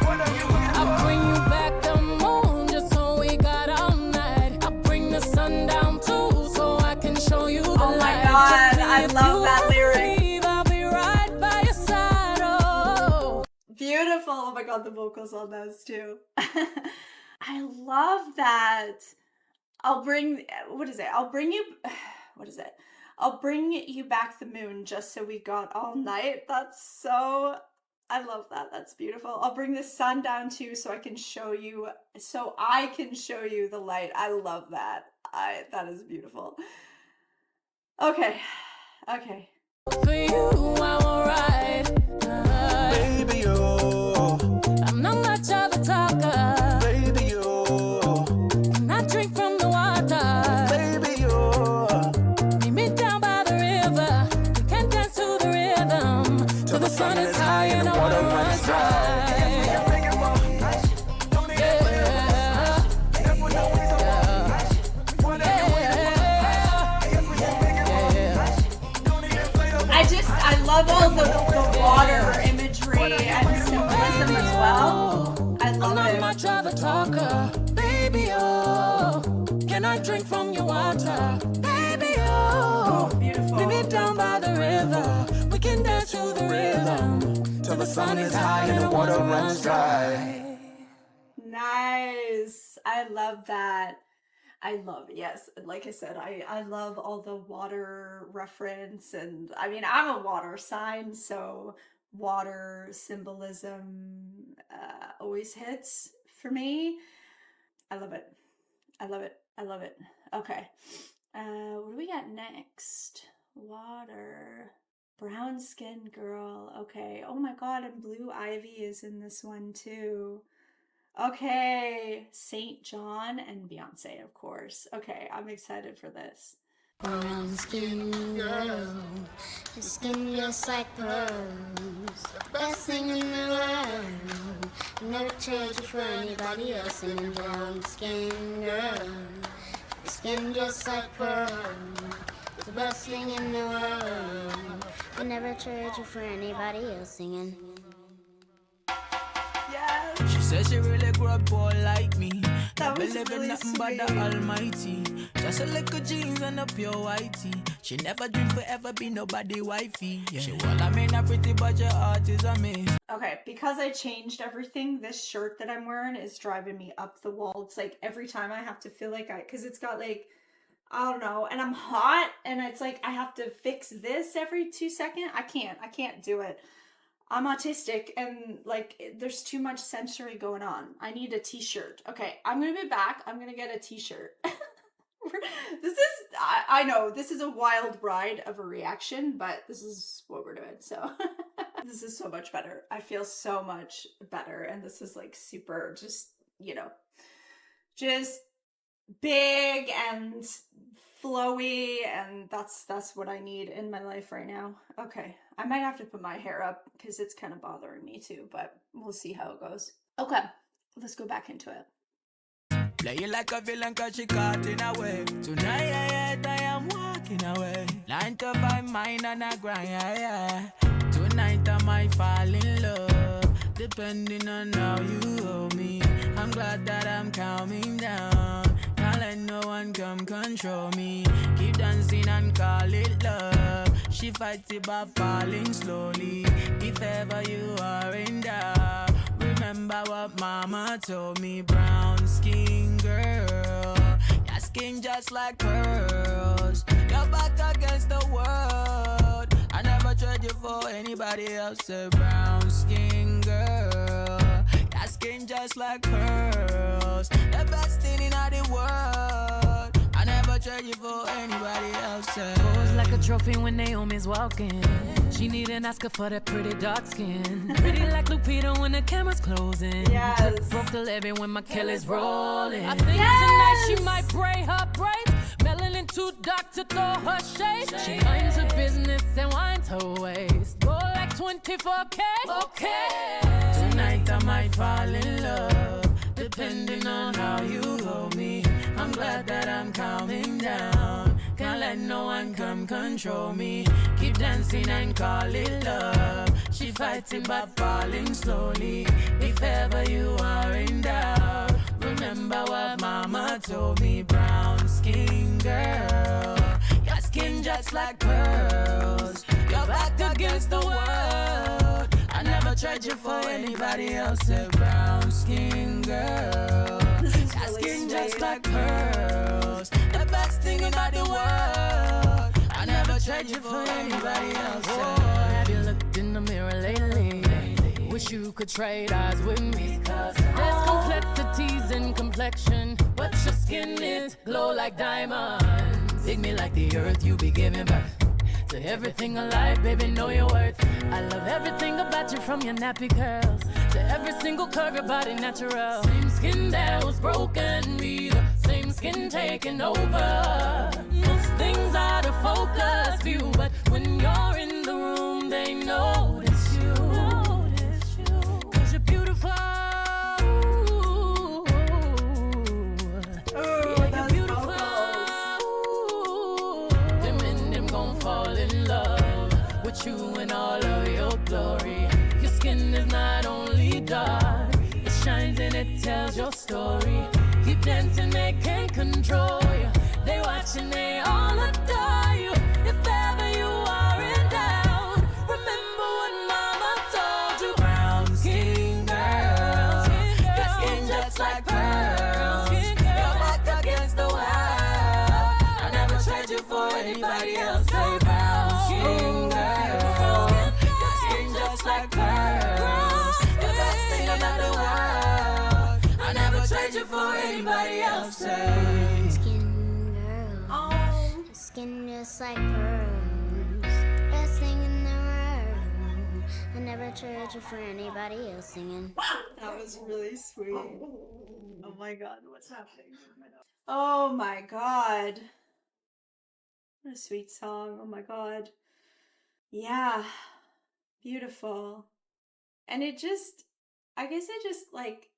What are you waiting I'll bring you back the moon just so we got all night. I'll bring the sun down too so I can show you the light. Oh my god, I love that lyric. I'll be right by your side, oh. Beautiful. Oh my god, the vocals on those too. I love that. I'll bring you back the moon just so we got all night. I love that. That's beautiful. I'll bring the sun down too so I can show you the light. I love that. That is beautiful. Okay. For you, I will ride. Baby, oh, I'm not much of a talker. baby, oh, Can I drink from the water? baby, oh. Meet me down by the river. We can dance to the rhythm till the sun is high and the water runs dry. talker. Baby, oh, can I drink from your water? Baby, oh, beautiful. Meet me down by the river. We can dance to the rhythm till the sun is high and the water runs dry. Nice. I love that. Yes, like I said, I love all the water reference, and I mean, I'm a water sign, so water symbolism always hits for me. I love it. I love it. I love it. Okay. What do we got next? Water. Brown skin girl. Okay. Oh my god, and Blue Ivy is in this one too. Okay, St. John and Beyonce, of course. Okay, I'm excited for this. Brown skin girl, your skin just like pearls. The best thing in the world. Never trade you for anybody else. Singing brown skin girl, your skin just like pearls. The best thing in the world. I never trade you for anybody else. Singing. She says she really grew up poor like me. That was Believe in really nothing but the sweet. Almighty. Just a little jeans and a pure whitey. She never dreamed forever be nobody wifey. Yeah. She well, I mean, not pretty, but your heart is a mess. Okay, because I changed everything, this shirt that I'm wearing is driving me up the wall. It's like every time I have to feel like because it's got like, I don't know, and I'm hot, and it's like I have to fix this every 2 seconds. I can't do it. I'm autistic, and like there's too much sensory going on. I need a t-shirt. Okay, I'm gonna be back. I'm gonna get a t-shirt. I know this is a wild ride of a reaction, but this is what we're doing. So this is so much better. I feel so much better, and this is like super, just, you know, just big and flowy, and that's what I need in my life right now. Okay, I might have to put my hair up because it's kind of bothering me too, but we'll see how it goes. Okay, let's go back into it. Play you like a villain cause she caught in a way. Tonight I am walking away. 9 to 5 mine and I grind, yeah. Tonight I might fall in love, depending on how you hold me. I'm glad that I'm calming down. Can't let no one come control me. Keep dancing and call it love. She fights it by falling slowly. If ever you are in doubt, remember what mama told me. Brown skin girl, your skin just like pearls. Your back against the world. I never trade you for anybody else. Brown skin girl, your skin just like pearls. The best thing in all the world. I never trade you for anybody else. Pose like a trophy when Naomi's walking. She need an Oscar for that pretty dark skin. Pretty like Lupita when the camera's closing. Yes. Broke the levee when my Kelly's rolling. I think tonight she might braid her braids. Melanin too dark to throw her shade. She minds her business and winds her waist. Go like 24K. Okay. Tonight I might fall in love, depending on how you hold me. I'm glad that I'm calming down. Can't let no one come control me. Keep dancing and call it love. She fighting but falling slowly. If ever you are in doubt, remember what mama told me. Brown skin girl, your skin just like pearls. Your back against the world. I never tried you for anybody else. Brown skin girl, your skin just like pearls. The best thing in all the world. I never tried you for anybody else. Oh, have you looked in the mirror lately? Wish you could trade eyes with me. There's complexities in complexion, but your skin is glow like diamonds. Dig me like the earth, you be giving birth to everything alive, baby, know your worth. I love everything about you, from your nappy curls to every single curve, your body natural. Same skin that was broken, be the same skin taking over. Most things out of focus view, but when you're in the room, they notice you. Cause you're beautiful. You in all of your glory. Your skin is not only dark, it shines and it tells your your story. Keep dancing, they can't control you. They watching, they all adore you. If ever you are in doubt, remember what mama told you. Brown skin girl, your skin just like pearls. Your back against the wall. I never trade you for anybody else. Say brown skin girl, your skin just like pearls. You're the best thing about the world. I never trade you for anybody else. Say Skin girl, your skin just like pearls. Best thing in the world. I never trade you for anybody else singing. That was really sweet. Oh my god, what's happening? Oh my god. What a sweet song. Oh my god. Yeah. Beautiful. And it just, I guess it just like,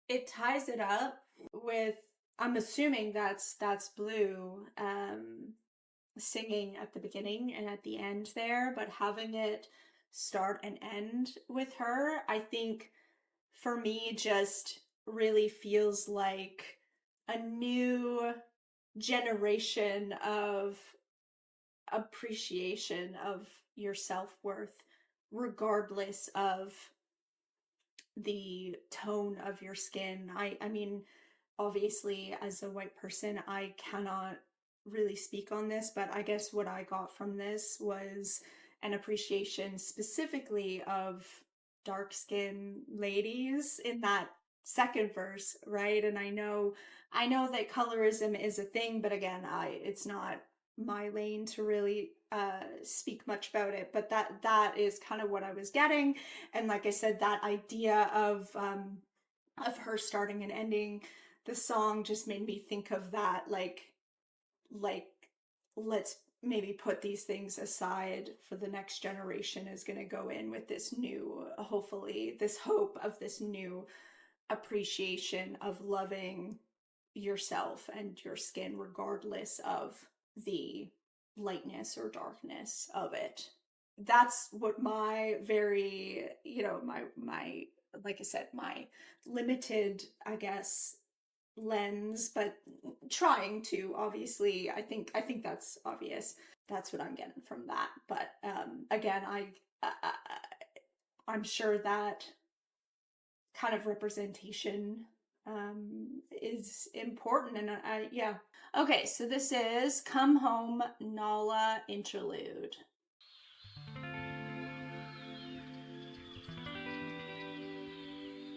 it ties it up with, I'm assuming that's Blue singing at the beginning and at the end there, but having it start and end with her, I think for me just really feels like a new generation of appreciation of your self-worth, regardless of the tone of your skin. I mean, obviously, as a white person, I cannot really speak on this, but I guess what I got from this was an appreciation specifically of dark skinned ladies in that second verse, right? And I know that colorism is a thing, but again, it's not my lane to really speak much about it, but that is kind of what I was getting. And like I said, that idea of her starting and ending the song just made me think of that, like let's maybe put these things aside for the next generation is going to go in with this new, hopefully this hope of this new appreciation of loving yourself and your skin regardless of the lightness or darkness of it. That's what my very, my like I said, my limited, I guess, lens, but trying to, obviously, I think that's obvious. That's what I'm getting from that. But again, I'm sure that kind of representation is important, and yeah. Okay, so this is Come Home Nala interlude.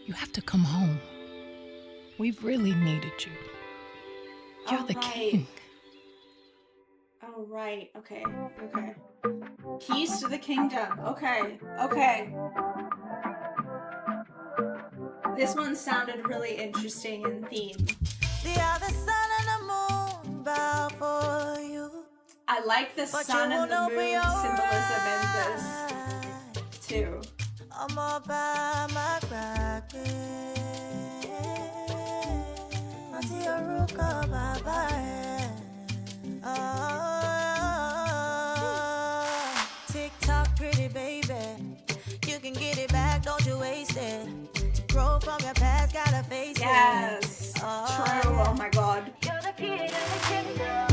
You have to come home. We've really needed you. You're the king. Oh, right. Okay. Keys to the kingdom. Okay. This one sounded really interesting in theme. The other sun and the moon bow for you. I like the sun and the moon symbolism in this too. I'm all by my crack. TikTok, pretty baby. You can get it back, don't you waste it. To grow from your past, gotta face it. Yes, true. Oh my god. You're the key to the kingdom.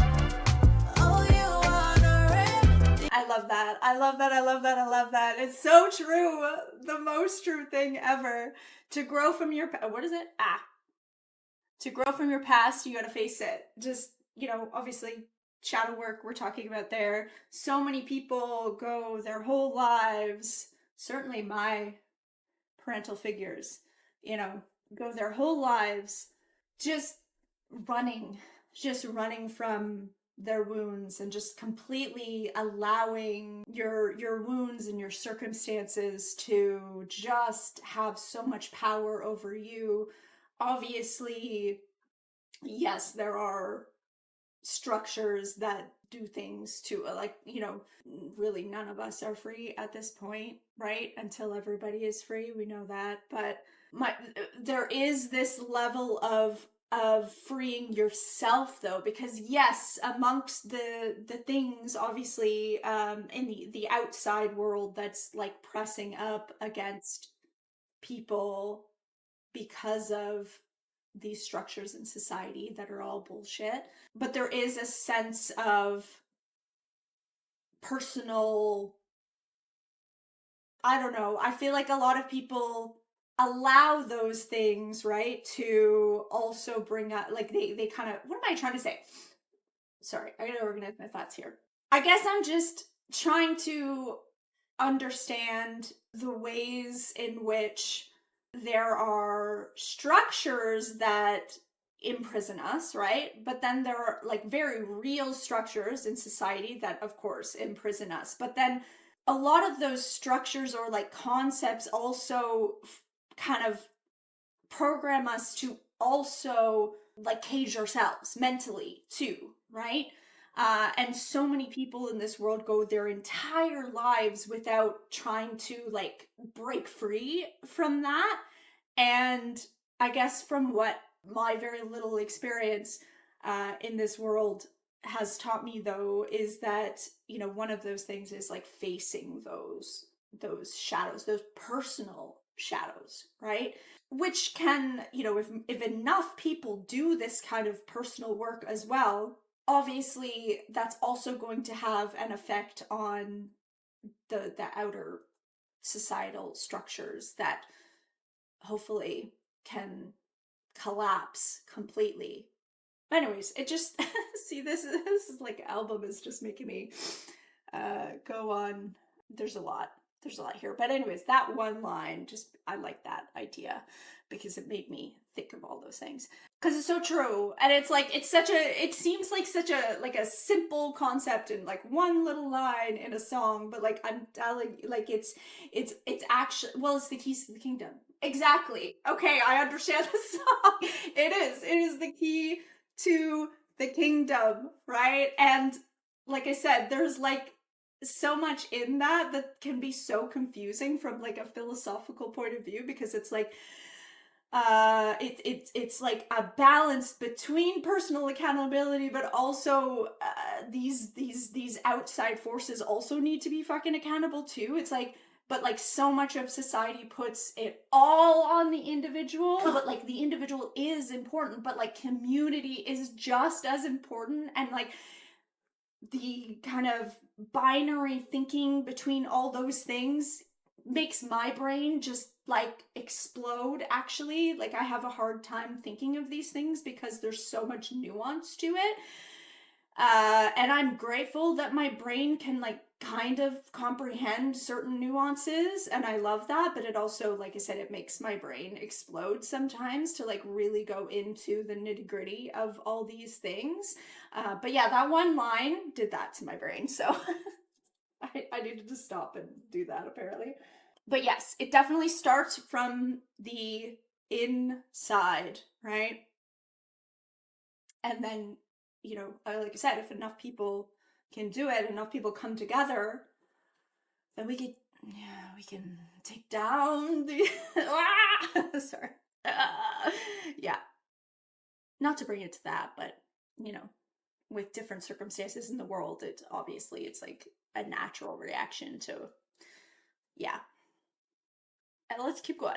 Oh, you are the remedy. I love that. It's so true. The most true thing ever. To grow from your what is it? To grow from your past, you gotta face it. Just, obviously, shadow work we're talking about there. So many people go their whole lives, certainly my parental figures, go their whole lives just running from their wounds and just completely allowing your wounds and your circumstances to just have so much power over you. Obviously, yes, there are structures that do things to, really none of us are free at this point, right? Until everybody is free, we know that. But there is this level of freeing yourself, though, because yes, amongst the things, obviously, in the outside world that's like pressing up against people because of these structures in society that are all bullshit. But there is a sense of personal, I don't know, I feel like a lot of people allow those things, right, to also bring up, like, they kind of, what am I trying to say? Sorry, I gotta organize my thoughts here. I guess I'm just trying to understand the ways in which there are structures that imprison us, right? But then there are like very real structures in society that of course imprison us. But then a lot of those structures or like concepts also kind of program us to also like cage ourselves mentally too, right? And so many people in this world go their entire lives without trying to like break free from that. And I guess from what my very little experience in this world has taught me, though, is that, you know, one of those things is like facing those shadows, those personal shadows, right? Which can, you know, if enough people do this kind of personal work as well, obviously that's also going to have an effect on the outer societal structures that hopefully can collapse completely. But anyways, it just see this is like album is just making me go on. There's a lot here, but anyways, that one line, just I like that idea because it made me think of all those things because it's so true. And it's like it seems like such a like a simple concept in like one little line in a song, but like I'm telling you, like it's actually, well, it's the keys to the kingdom. Exactly. Okay, I understand the song. It is the key to the kingdom, right? And like I said, there's like so much in that can be so confusing from like a philosophical point of view, because it's like it's like a balance between personal accountability, but also these outside forces also need to be fucking accountable too. It's like, but like so much of society puts it all on the individual, but like the individual is important, but like community is just as important. And like the kind of binary thinking between all those things makes my brain just like explode, actually. Like I have a hard time thinking of these things because there's so much nuance to it. And I'm grateful that my brain can like kind of comprehend certain nuances, and I love that, but it also, like I said, it makes my brain explode sometimes to like really go into the nitty-gritty of all these things. But yeah, that one line did that to my brain, so I needed to stop and do that apparently. But yes, it definitely starts from the inside, right? And then, you know, like I said, if enough people can do it, enough people come together, then we can take down the sorry. Yeah. Not to bring it to that, but you know, with different circumstances in the world, it's like a natural reaction to, yeah. And let's keep going.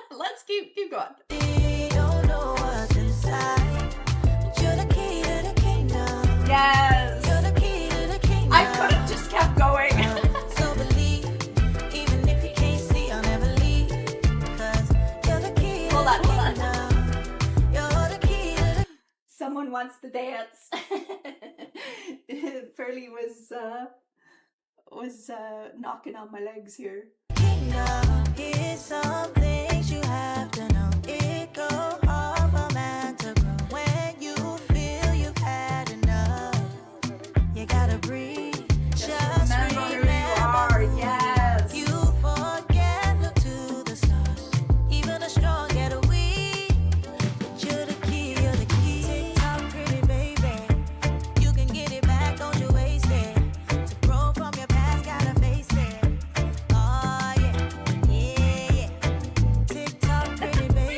Let's keep going. We don't know what's inside, but you're the key to the kingdom. Yes. You're the key to the kingdom. I could have just kept going. So believe, even if you can't see, I'll never leave. 'Cause you're the key to the kingdom. You're the key to the... Someone wants to dance. Pearly was knocking on my legs here. Here's some things you have to know. It go hard for man to grow. When you feel you've had enough, you gotta breathe. Just remember who you are. Yes. You forget, look to the stars. Even the strong get a weak. But you're the key, you're the key. Tick-tock, pretty baby. You can get it back, don't you waste it. To grow from your past, gotta face it. Oh yeah, yeah, yeah. Tick-tock, pretty baby.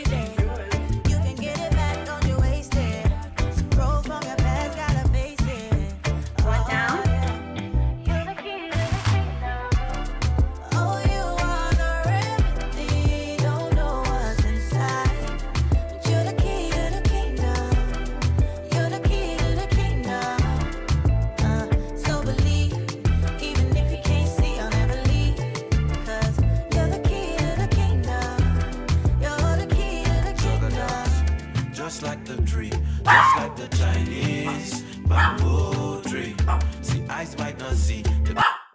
just like the tree, just like the Chinese bamboo tree. See, eyes might not see the.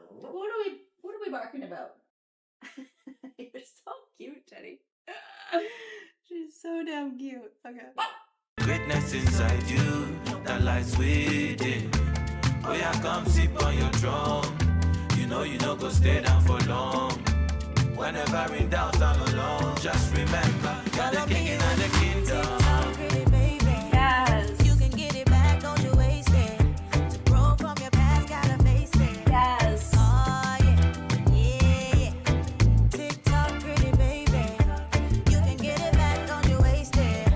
What are we barking about? You're so cute, Jenny. She's so damn cute. Okay. Greatness inside you that lies within. Oh yeah, come sip on your drum. You know go stay down for long. Whenever in doubt, stand alone. Just remember, you're the king and the kingdom. Yes. You can get it back, don't you waste it. To grow from your past, gotta face it. Yes. Oh yeah, yeah. TikTok, pretty baby. You can get it back, don't you waste it.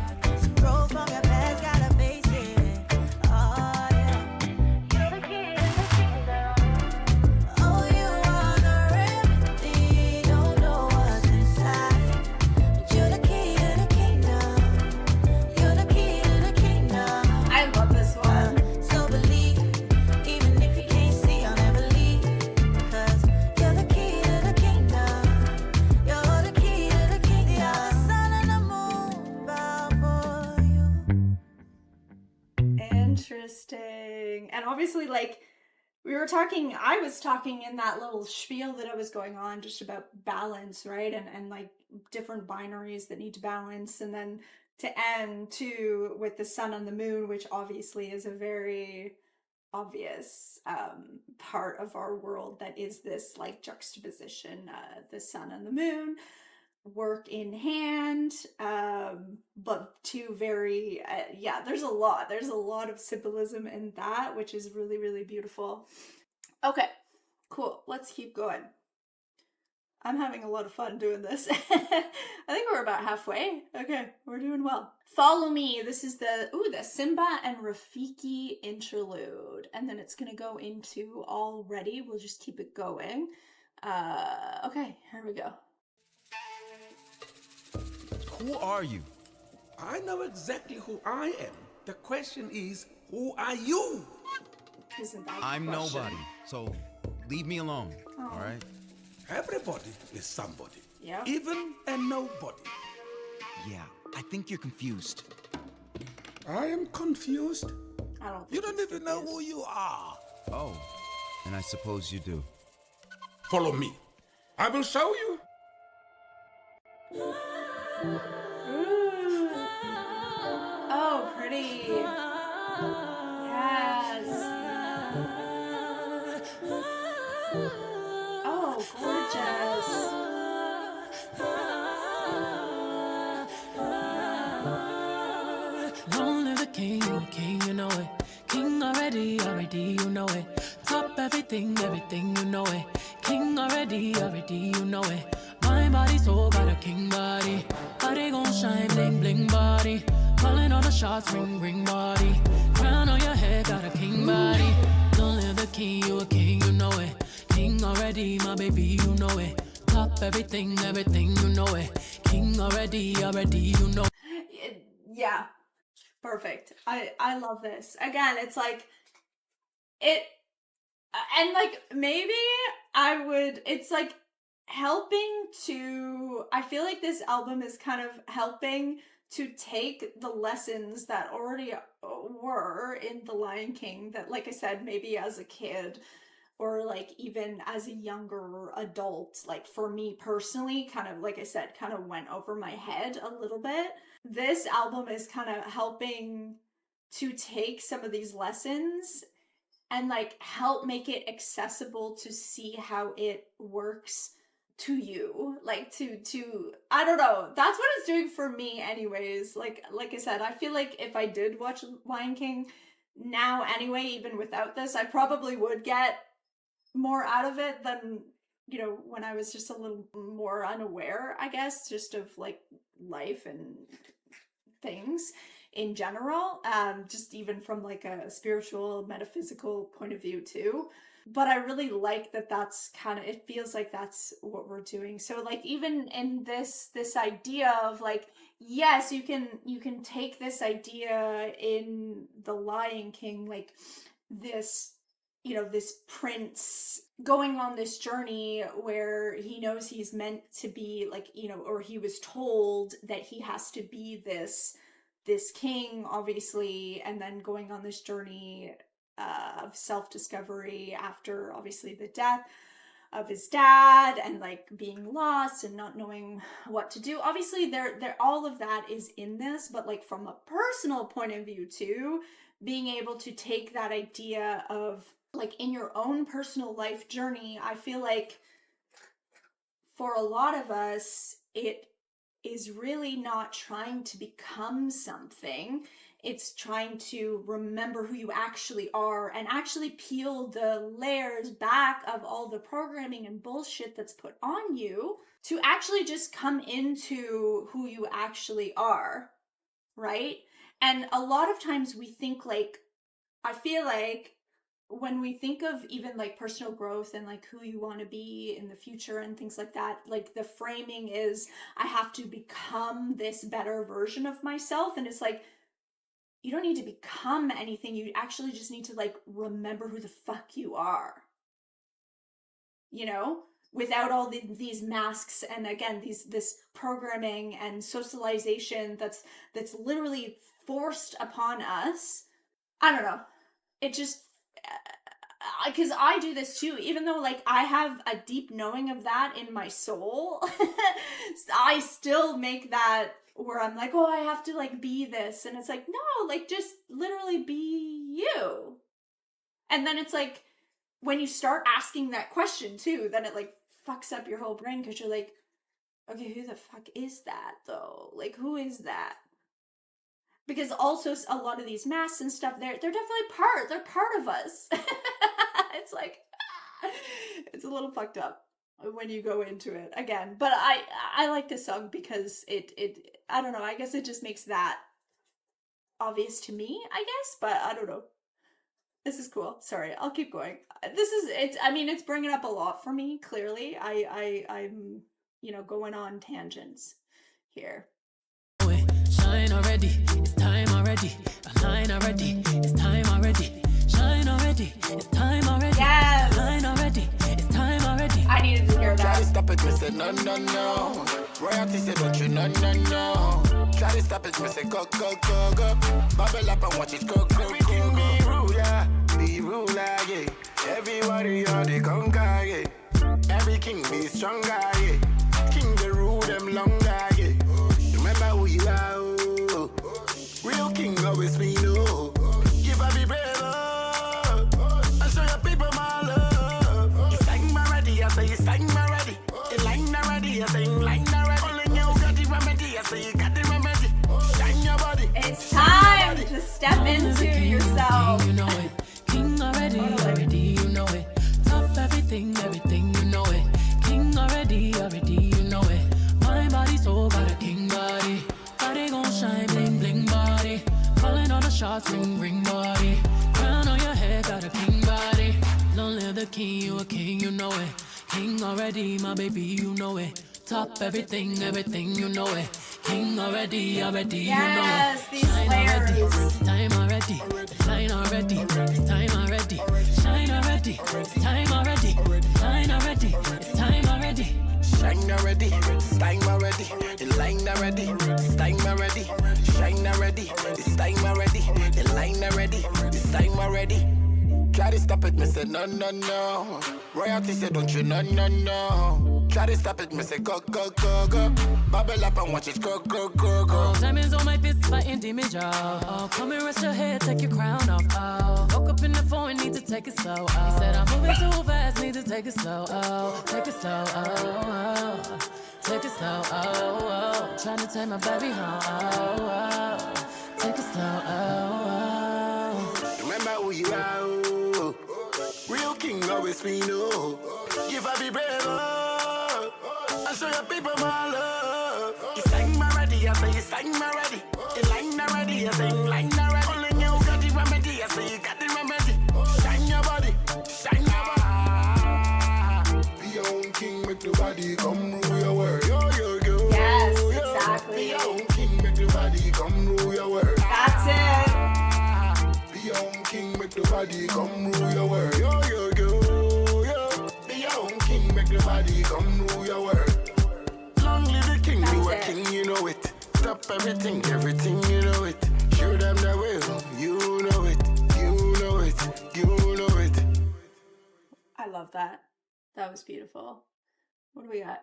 To grow from your past, gotta face it. Oh yeah. You're the king and the kingdom. Oh, you are the remedy. Don't know what's inside. But you're the key to the kingdom. You're the key to the kingdom. I love this one. So believe, even if you can't see, I'll never leave. 'Cause you're the key to the kingdom. You're the key to the kingdom. The sun and the moon bow for you. Interesting. And obviously, like, I was talking in that little spiel that I was going on just about balance, right? And like different binaries that need to balance. And then to end too with the sun and the moon, which obviously is a very obvious part of our world that is this like juxtaposition, the sun and the moon work in hand, but two very there's a lot of symbolism in that, which is really, really beautiful. Okay, cool, let's keep going. I'm having a lot of fun doing this. I think we're about halfway. Okay, we're doing well. Follow me. This is the Simba and Rafiki interlude, and then it's gonna go into Already. We'll just keep it going. Okay, here we go. Who are you? I know exactly who I am. The question is, who are you? Isn't that I'm nobody, so leave me alone, all right? Everybody is somebody. Yeah. Even a nobody. Yeah, I think you're confused. I am confused. I don't. You don't even know who you are. Oh, and I suppose you do. Follow me. I will show you. Oh, pretty. Yes. Oh, gorgeous. Long live the king, you know it. King already, you know it. Top everything, you know it. King already, you know it. My body, soul, got a king body. Body gon' shine, bling, bling body. Calling all the shots, ring, ring body. Crown on your head, got a king body. Don't live the king, you a king, you know it. King already, my baby, you know it. Top everything, you know it. King already, you know. Yeah, perfect. I love this. Again, it's like it, and like maybe it's like helping to, I feel like this album is kind of helping to take the lessons that already were in The Lion King that, like I said, maybe as a kid or like even as a younger adult, like for me personally, kind of, like I said, kind of went over my head a little bit. This album is kind of helping to take some of these lessons and like help make it accessible to see how it works to you, like to I don't know, that's what it's doing for me anyways. Like I said, I feel like if I did watch Lion King now anyway, even without this, I probably would get more out of it than, you know, when I was just a little more unaware, I guess, just of like life and things in general, just even from like a spiritual, metaphysical point of view too. But I really like that that's kind of, it feels like that's what we're doing. So like even in this idea of like, yes, you can take this idea in The Lion King, like this, you know, this prince going on this journey where he knows he's meant to be like, you know, or he was told that he has to be this this king, obviously, and then going on this journey of self-discovery after, obviously, the death of his dad, and like being lost and not knowing what to do. Obviously, there all of that is in this, but like from a personal point of view too, being able to take that idea of like in your own personal life journey, I feel like for a lot of us, it is really not trying to become something. It's trying to remember who you actually are and actually peel the layers back of all the programming and bullshit that's put on you to actually just come into who you actually are, right? And a lot of times we think like, I feel like when we think of even like personal growth and like who you want to be in the future and things like that, like the framing is I have to become this better version of myself. And it's like, you don't need to become anything. You actually just need to like remember who the fuck you are, you know, without all these masks and again this programming and socialization that's literally forced upon us. I don't know. It just, because I do this too, even though like I have a deep knowing of that in my soul, I still make that where I'm like, oh, I have to like be this. And it's like, no, like just literally be you. And then it's like, when you start asking that question too, then it like fucks up your whole brain because you're like, okay, who the fuck is that though? Like, who is that? Because also a lot of these masks and stuff, they're definitely they're part of us. It's like, it's a little fucked up when you go into it again. But I like this song because it I don't know, I guess it just makes that obvious to me, I guess, but I don't know. This is cool. Sorry, I'll keep going. It's bringing up a lot for me, clearly. I'm, you know, going on tangents here. Shine already, it's time already. Align already, it's time already. Shine already, it's time already. Yes! Align already, it's time already. I needed to hear that. Try to stop it, me say no, no, no. Royalty say don't you, no, no, no. Try to stop it, me say go, go, go, go. Bubble up and watch it go, go, go, go. Be ruler, yeah. Everybody are the conquer, yeah. Every king be stronger, yeah. King the rule them longer, yeah. Remember who you are, oh. Real king always be no. Give up be brave, oh. And show your people my love. You sang my ready, I say you sang my ready. You line already, I say you line already. Only you got the remedy, I say you got the remedy. Shine your body. It's time to step into yourself. You know it. King already, already, you know it. Top everything, everything, you know it. King already, already, you know it. My body so got a king body. Body gon' shine, bling, bling body. Calling all the shots, ring, ring body. Crown on your head, got a king body. Long live the king, you a king, you know it. King already, my baby, you know it. Top everything, everything, you know it. King already, already, you know it. Yes, these Shine layers. already, it's time already. Shine already, it's time already. Shine already, it's time already. Shine already, it's time already. Shine already, it's time already. The line already, it's time already. Shine already, it's time already. The line already, it's time already. Try to stop it, me say no, no, no. Royalty say don't you, no, no, no. Try to stop it, me say go, go, go, go. Bubble up and watch it go, go, go, go. Diamonds on my fist, fighting damage, oh. Come and rest your head, take your crown off, oh. Woke up in the phone, need to take it slow, oh. He said I'm moving too fast, need to take it slow, oh. Take it slow, oh, oh. Take it slow, oh, oh. Trying to take my baby home, oh, oh. Take it slow, oh, oh. Remember who you are, oh. Real king always be no. Give up be brave, oh. And show your people my love. You sang my ready, I say you sang my ready. You line already, I say you line already. Only you got the remedy, I say you got the remedy. Shine your body, shine your body. Be your own king, make the body come rule your world. Yo, yo, yo. Yes, yo. exactly. Be your own king, make the body come rule your world. That's it. Be your own king, make the body come rule your world. Yo, yo, yo, yo. Be your own king, make the body come rule your world. Long live the king, you a king, you know it. up everything, everything, you know it. Show them the way, you know it, you know it, you know it. I love that. That was beautiful. What do we got?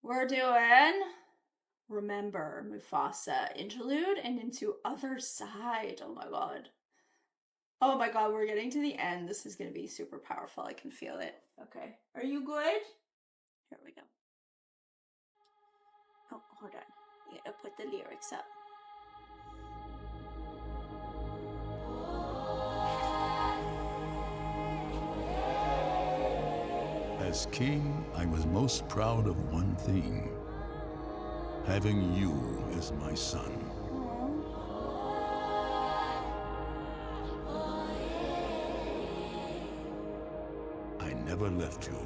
We're doing Remember Mufasa interlude and into Other Side. Oh my god. Oh my god, we're getting to the end. This is going to be super powerful. I can feel it. Okay. Are you good? Here we go. Oh, hold on. You gotta put the lyrics up. As king, I was most proud of one thing. Having you as my son. I never left you.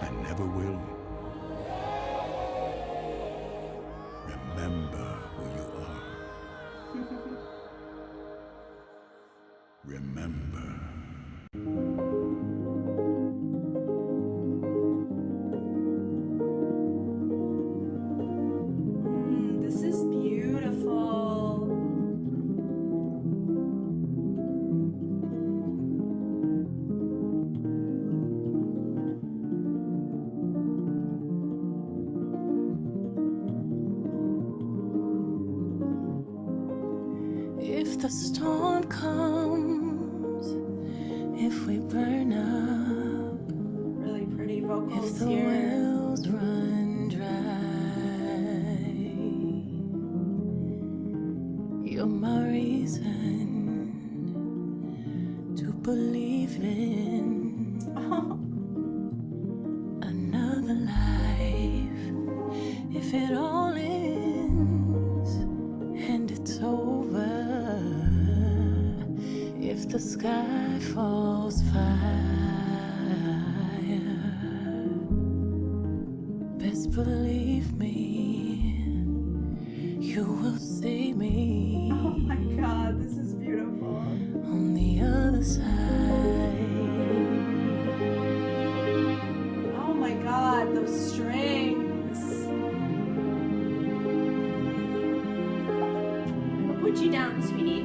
I never will. Remember who you are. Remember. This is beautiful. If the storm comes, if we burn up, Really pretty vocals if the here. wells run dry, you're my reason to believe in another life. If it all ends and it's over, if the sky falls fire, best believe me, you will see me. Oh my god, this is beautiful. On the other side. Oh my god, those strings. I'll put you down, sweetie.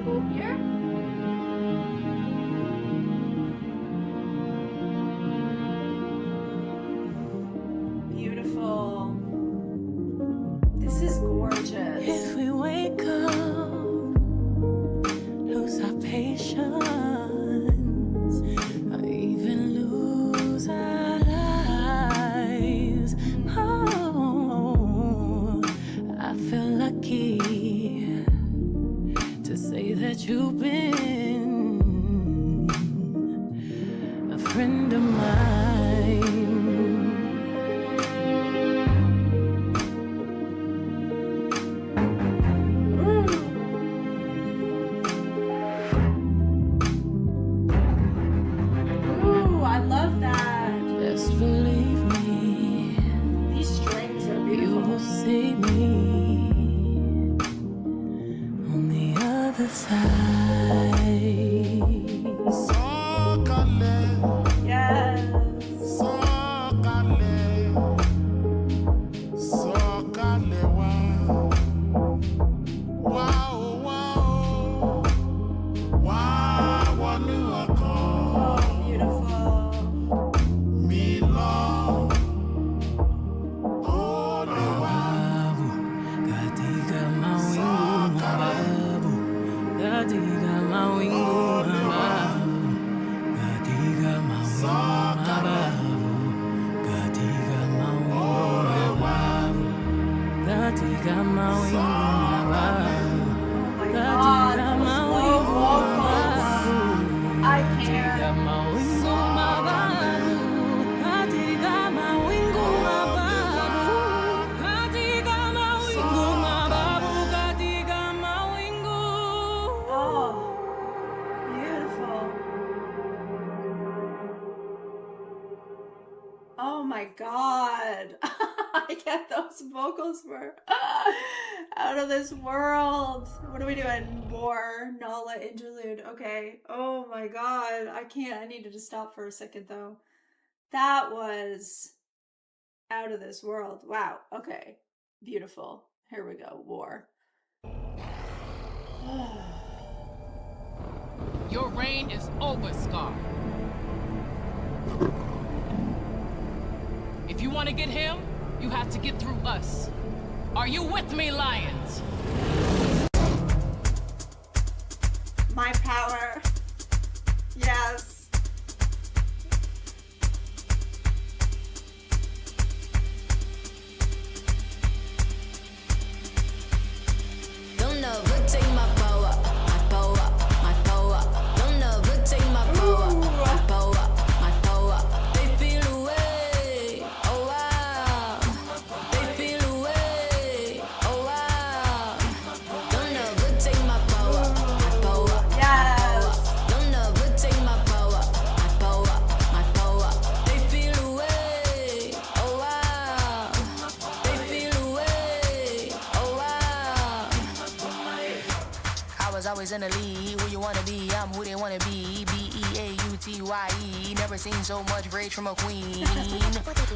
Go here. Beautiful. This is gorgeous. If we wake up, lose our patience, or even lose our lives, oh, I feel lucky to say that you've been a friend of mine. Ooh, I love that. Just believe me, These strings are you beautiful. will see me on the other side. Yes. I can't. Oh, beautiful. Oh my god. I get those vocals were out of this world. What are we doing? More Nala interlude. Okay. Oh my god. I can't. I needed to stop for a second though. That was out of this world. Wow. Okay. Beautiful. Here we go. War. Your reign is over, Scar. If you want to get him, you have to get through us. Are you with me, Lions? My power. Yes. Don't never take my power, my power, my power. Don't never take my power, my power, my power. They feel away, oh wow. They feel away, oh wow. Don't never take my power, my power, yes. Don't never take my power, my power, my power. They feel away, oh wow. They feel away, oh wow. I was always in the lead. Who you wanna be? I'm who they wanna be. Beautye. Never seen so much rage from a queen.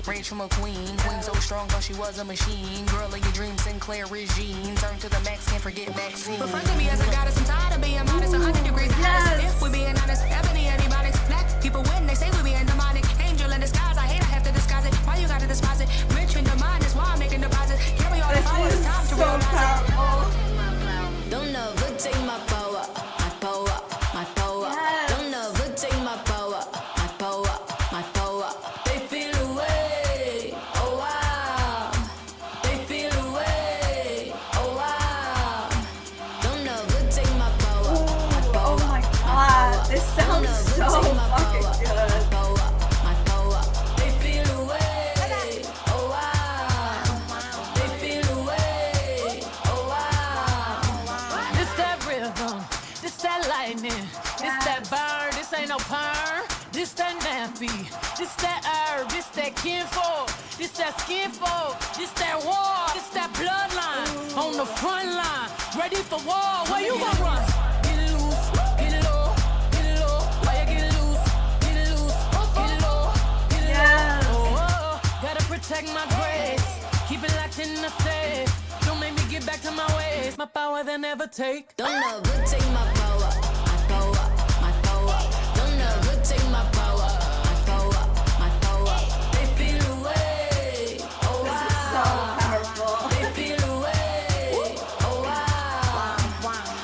Rage from a queen. Queen so strong, thought she was a machine. Girl of your dreams, Sinclair regime. Turn to the max, can't forget vaccine. Refer to me as a goddess. I'm tired of being modest. 100 degrees hottest. If we're being honest, ebony antibiotics. Black people win, they say we being demonic. Angel in disguise, I hate I have to disguise it. Why you gotta despise it? Rich in the mind is why I'm making deposits. Carry all the power, it's time to realize it. Don't never take my power, my power, my power. Don't never take my power, my power, my power. They feel away, oh wow. They feel away, oh wow. Don't never take my power, my power. Oh my god, this sounds so fucking good. My power, they feel away, oh wow. They feel away, oh wow. This that rhythm, this that lightning, this that burn, this ain't no perm, this that nappy, this that herb, this that kinfolk, this that skinfolk, this that war, this that bloodline, on the front line, ready for war, where you gonna run? Get it loose, get it low, get it low, why you get it loose, get it loose, get it low, get it low, oh, gotta protect my grace, keep it locked in the safe. Don't make me get back to my ways. My power they never take. Don't never take my power, my power, my power. Don't never take my power, my power, my power. They feel away, oh wow. This is so powerful. They feel away, oh wow.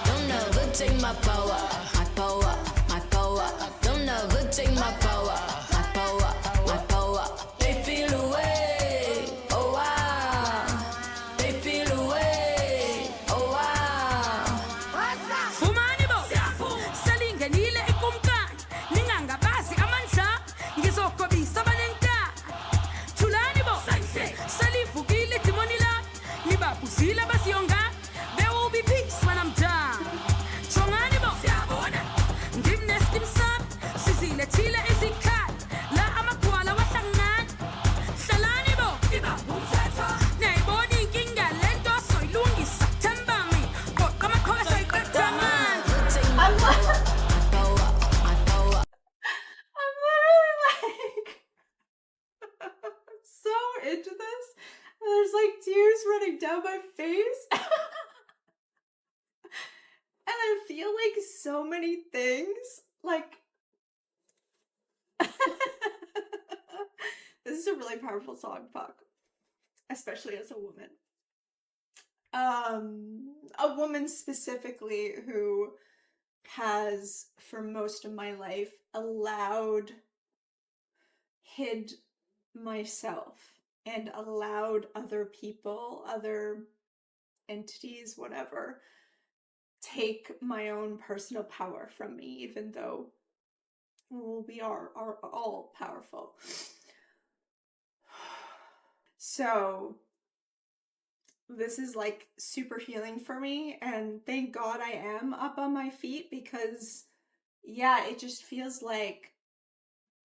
Don't never take my power, my power, my power. Don't never take my power, my power, my power. They feel away, oh wow. They feel away, oh wow. Fumani bo, salinganile ikumkan, ninganga basi amansa, ngizokobisa banenka. Tulani bo, salifukile timonila, nibabuzila basiyonga. There will be peace when I'm done. Chongani bo, ngimnes kimsab, sizile tila izikat, la amakwala wasangan. Salani bo, naiboni inkinga lento soilungisa tembami, kama kosa ikotaman. I'm literally like so into this. There's like tears running down my face. And I feel like so many things. Like this is a really powerful song, fuck. Especially as a woman. A woman specifically who has, for most of my life, hid myself and allowed other people, other entities, whatever, take my own personal power from me, even though we are all powerful. So this is like super healing for me, and thank God I am up on my feet, because yeah, it just feels like,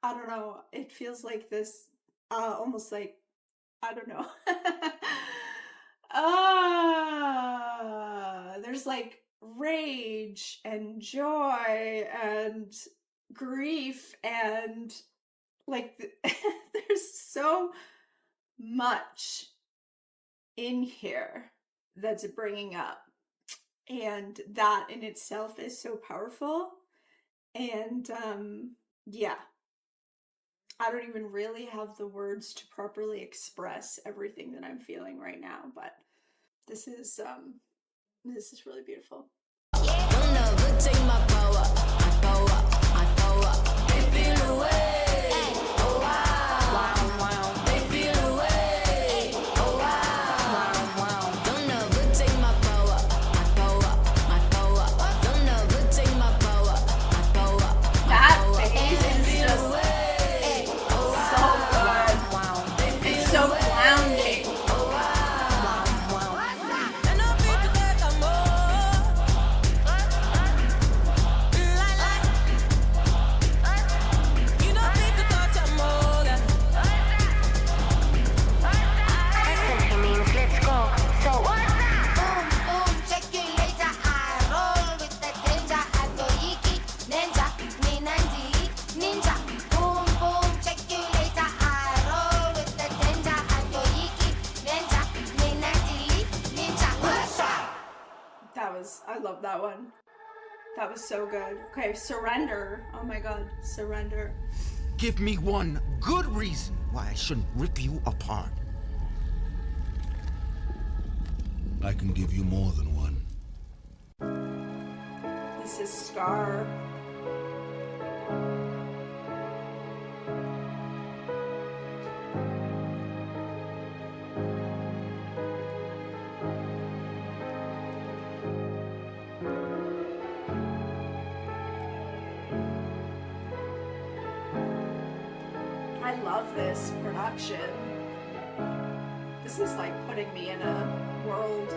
I don't know, it feels like this almost like, I don't know. There's like rage and joy and grief and like there's so much in here that's bringing up, and that in itself is so powerful. And yeah, I don't even really have the words to properly express everything that I'm feeling right now, but this is really beautiful. Don't ever take my power, my power, my power. They feel away. Oh wow, wow, wow. They feel away. Oh wow, wow, wow. Don't ever take my power, my power, my power. Don't ever take my power, my power, my That power. bass is just so good. It's so grounding. I love that one. That was so good. Okay, Surrender. Oh my god, Surrender. Give me one good reason why I shouldn't rip you apart. I can give you more than one. This is Scar. I love this production. This is like putting me in a world.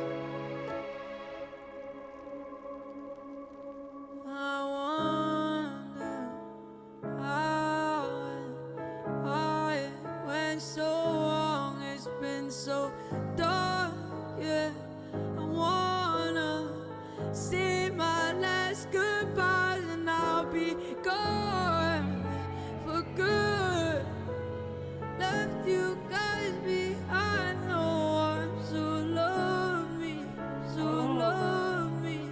I wonder how it went so wrong. It's been so dark, yeah. I wanna say my last goodbyes and I'll be gone for good. Left you guys behind, no one to love me, to love me.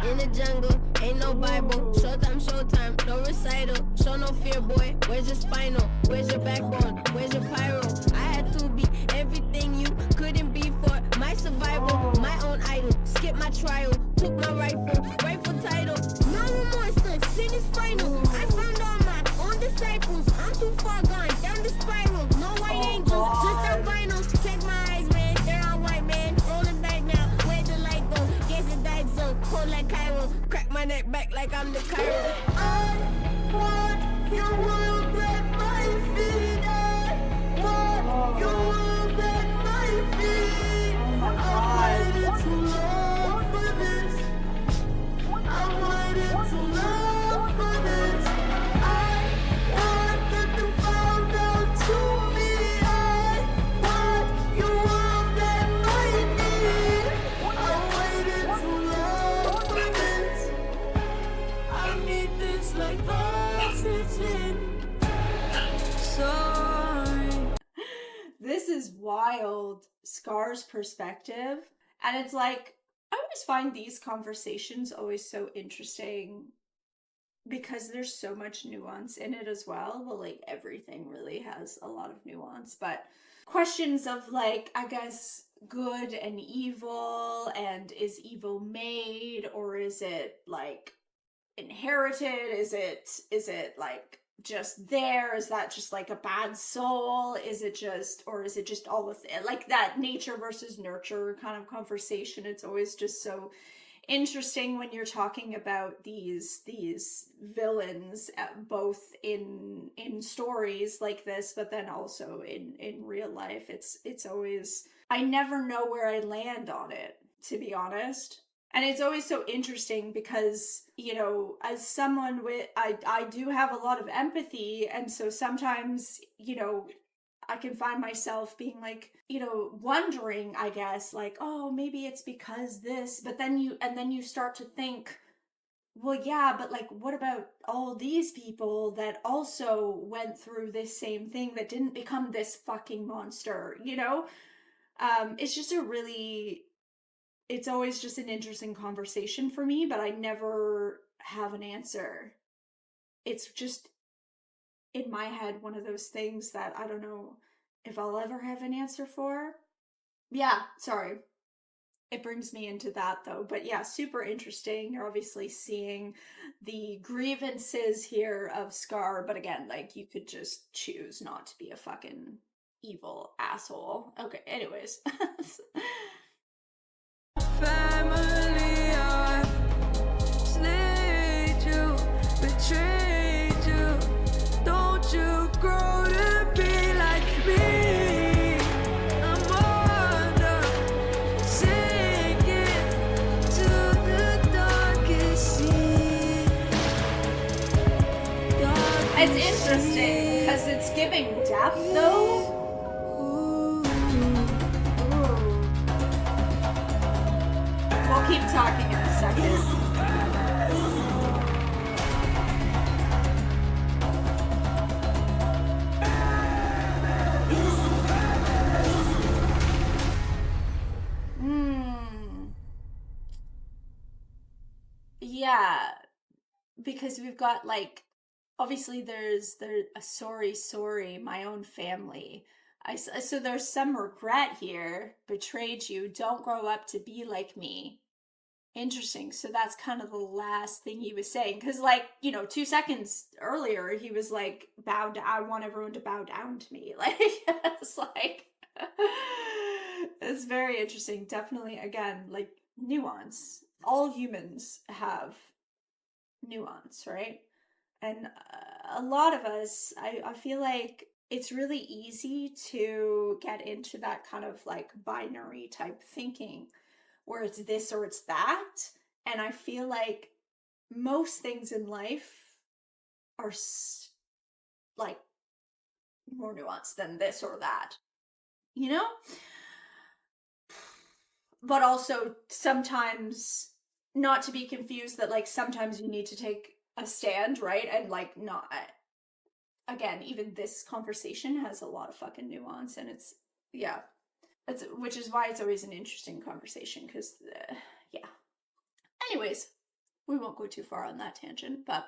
In the jungle, ain't no Bible. Showtime, no recital. Show no fear, boy. Where's your spinal? Where's your backbone? Where's your pyro? I had to be everything you couldn't be for my survival. My own idol. Skip my trial. Took my rightful title. No remorse, sin is final. I found all my own disciples. I'm too far gone, down the spiral. No white angels, just albinos. Check my eyes, man. They're all white, man. Rolling back now. Where the light go? Guess it died so cold like Cairo. Crack my neck back like I'm the Cairo. I want your world at my feet. I want your world at my feet. I waited too long for this. I waited too long for this. I want them to bow down to me. I want your world at my feet. I waited too long for this. I need this like oxygen. Sorry. This is wild. Scar's perspective. And it's like, I always find these conversations always so interesting because there's so much nuance in it as well. Well, like everything really has a lot of nuance, but questions of like, I guess, good and evil, and is evil made, or is it like inherited? Is it like just there? Is that just like a bad soul? Is it just all of it? Like that nature versus nurture kind of conversation. It's always just so interesting when you're talking about these villains, both in stories like this, but then also in real life. It's always, I never know where I land on it, to be honest. And it's always so interesting because, you know, as someone with, I do have a lot of empathy. And so sometimes, you know, I can find myself being like, you know, wondering, I guess, like, oh, maybe it's because this. But then you start to think, well, yeah, but like, what about all these people that also went through this same thing that didn't become this fucking monster, you know? It's just it's always just an interesting conversation for me, but I never have an answer. It's just, in my head, one of those things that I don't know if I'll ever have an answer for. Yeah, sorry. It brings me into that though. But yeah, super interesting. You're obviously seeing the grievances here of Scar, but again, like, you could just choose not to be a fucking evil asshole. Okay, anyways. Family, I slayed you, betrayed you. Don't you grow to be like me? I'm wonder, sinking to the darkest sea. It's interesting because it's giving depth though. We'll keep talking in a second. Yeah, because we've got like, obviously there's a sorry, my own family. So there's some regret here. Betrayed you. Don't grow up to be like me. Interesting. So that's kind of the last thing he was saying. Because, like, 2 seconds earlier, he was like, I want everyone to bow down to me. Like, it's like, it's very interesting. Definitely, again, like, nuance. All humans have nuance, right? And a lot of us, I feel like it's really easy to get into that kind of like binary type thinking where it's this or it's that. And I feel like most things in life are like more nuanced than this or that, But also sometimes, not to be confused, that like sometimes you need to take a stand, right? And like, not, again, even this conversation has a lot of fucking nuance, and it's, yeah. Which is why it's always an interesting conversation, because, yeah. Anyways, we won't go too far on that tangent, but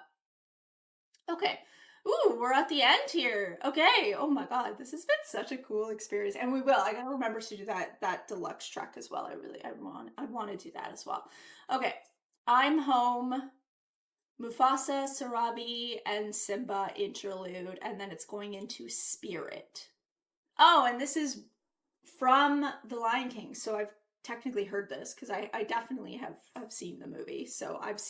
okay. Ooh, we're at the end here. Okay. Oh my god, this has been such a cool experience, and we will. I gotta remember to do that deluxe track as well. I want to do that as well. Okay, I'm home. Mufasa, Sarabi, and Simba interlude, and then it's going into Spirit. Oh, and this is from The Lion King, so I've technically heard this because I definitely have seen the movie. So I've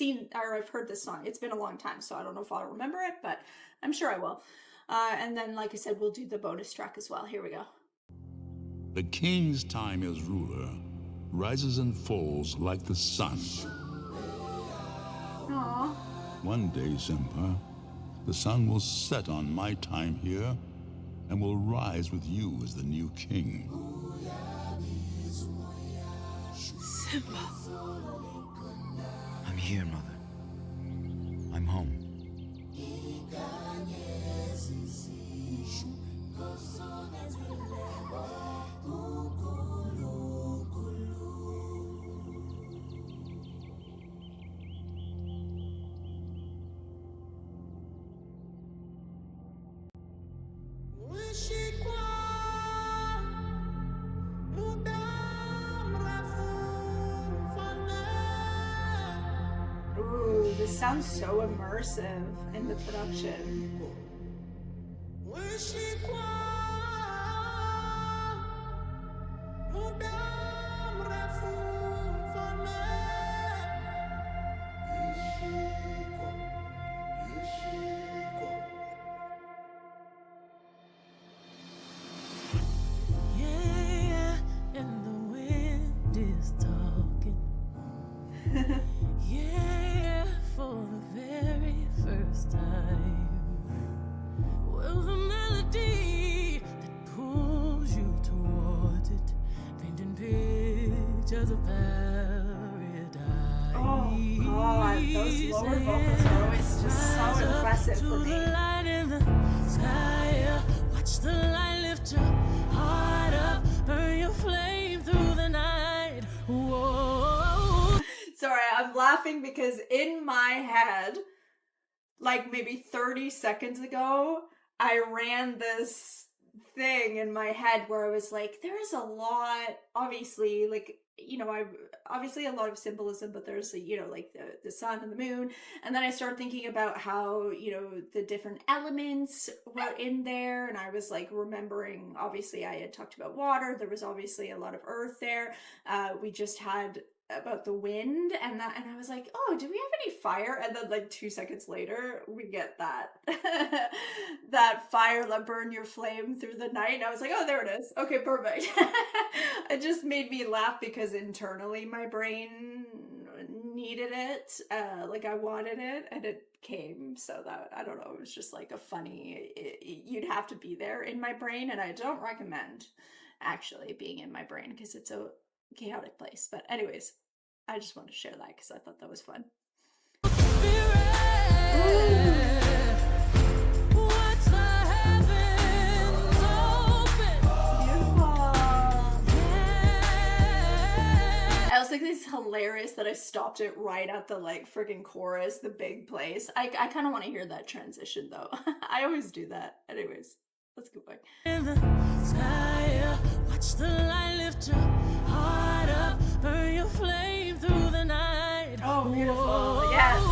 heard this song. It's been a long time, so I don't know if I'll remember it, but I'm sure I will. And then, like I said, we'll do the bonus track as well. Here we go. The king's time as ruler rises and falls like the sun. Aww. One day, Simba, the sun will set on my time here and will rise with you as the new king. Simba. I'm here, Mother. I'm home. Ooh, this sounds so immersive in the production. Yeah, and the wind is talking. Yeah, for the very first time. Well, the melody that pulls you towards it, painting pictures of paradise. Oh god, those lower vocals are always just so impressive for me. Light in the sky, watch the light lift your heart up, burn your flame through the night. Whoa. Sorry, I'm laughing because in my head, like maybe 30 seconds ago, I ran this thing in my head where I was like, there's a lot, obviously, like, you know, obviously a lot of symbolism, but there's, you know, like the sun and the moon. And then I started thinking about how, you know, the different elements were in there. And I was like remembering, obviously I had talked about water. There was obviously a lot of earth there. We just had about the wind and I was like, oh, do we have any fire? And then like 2 seconds later we get that that fire that burned your flame through the night, and I was like, oh, there it is. Okay, perfect. It just made me laugh because internally my brain needed it, like I wanted it, and it came. So that, I don't know, it was just like a funny, you'd have to be there in my brain, and I don't recommend actually being in my brain because it's a chaotic place. But anyways, I just wanted to share that because I thought that was fun. I also think it's hilarious that I stopped it right at the like friggin' chorus, the big place. I kind of want to hear that transition though. I always do that. Anyways, let's go back. In the sky, watch the light lift your heart up, burn your flame through the night. Oh, beautiful. Yes.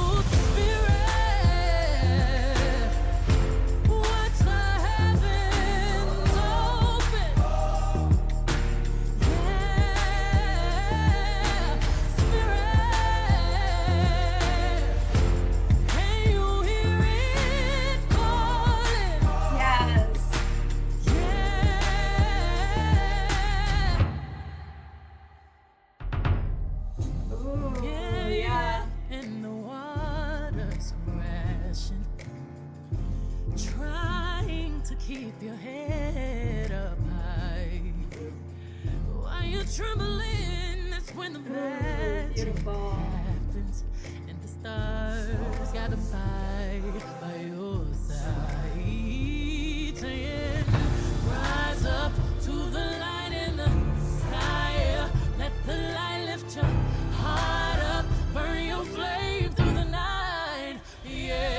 Keep your head up high. While you're trembling, that's when the magic happens. And the stars gotta fight by your side. Saying, rise up to the light in the sky. Let the light lift your heart up. Burn your flame through the night. Yeah.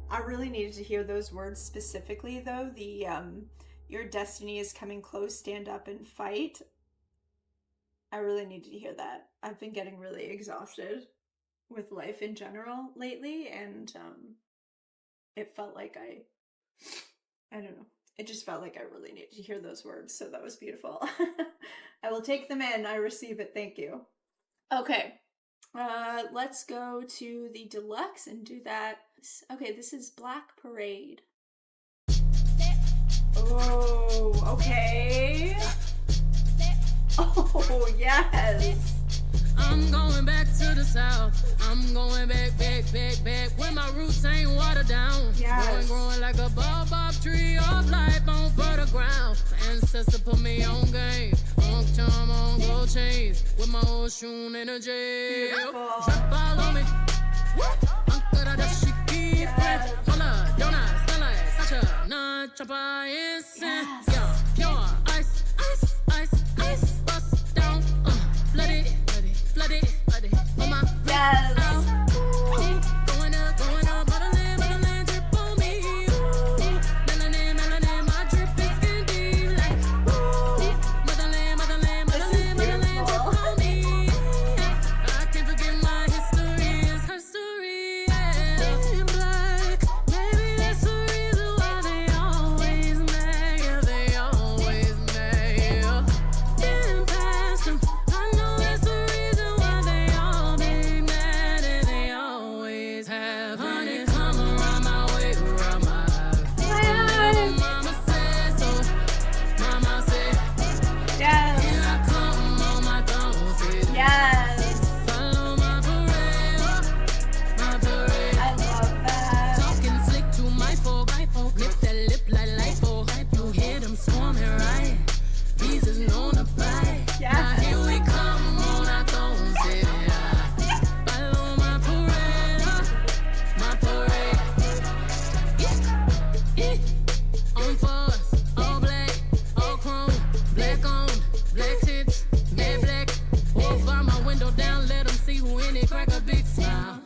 I really needed to hear those words specifically, though. The your destiny is coming close, stand up and fight. I really needed to hear that. I've been getting really exhausted with life in general lately, and it felt like I don't know. It just felt like I really needed to hear those words, so that was beautiful. I will take them in. I receive it. Thank you. Okay. Let's go to the deluxe and do that. Okay, this is Black Parade. Oh, okay. Oh, yes. I'm going back to the south. I'm going back where my roots ain't watered down. Yes. Growing like a bob tree of life on fertile ground. My ancestor put me on game, on charm, on gold chains, with my old shoe energy. Drop all on me. Uncle da shiki. Hola, donuts, smell like such a non-chopper incense. Yeah, pure ice. Bust down, flood it. On my yes. Going up, motherland, drip on me. Melanin, my drip is skin deep like motherland, drip on me. I can't forget my history, it's her story. Yeah. In black, maybe that's the reason why they always mad. Yeah, they always mad. Yeah. Been past them, I know that's the reason why they all be mad, and they always have. Honey, come around my way, around my eye. Mama said so, mama said. Yes. Here I come on my throne. Yes. Follow my parade. I love that. Talking slick to my folk. Lip that lip like lipo. You hear them swarming, right? Bees is known to bite. Yes. Now here we come on our throne. Follow my parade. My parade. Yeah. On force, all black, all chrome, black on, black tits, mad black. Walk by my window down, let them see who in it, crack a big smile.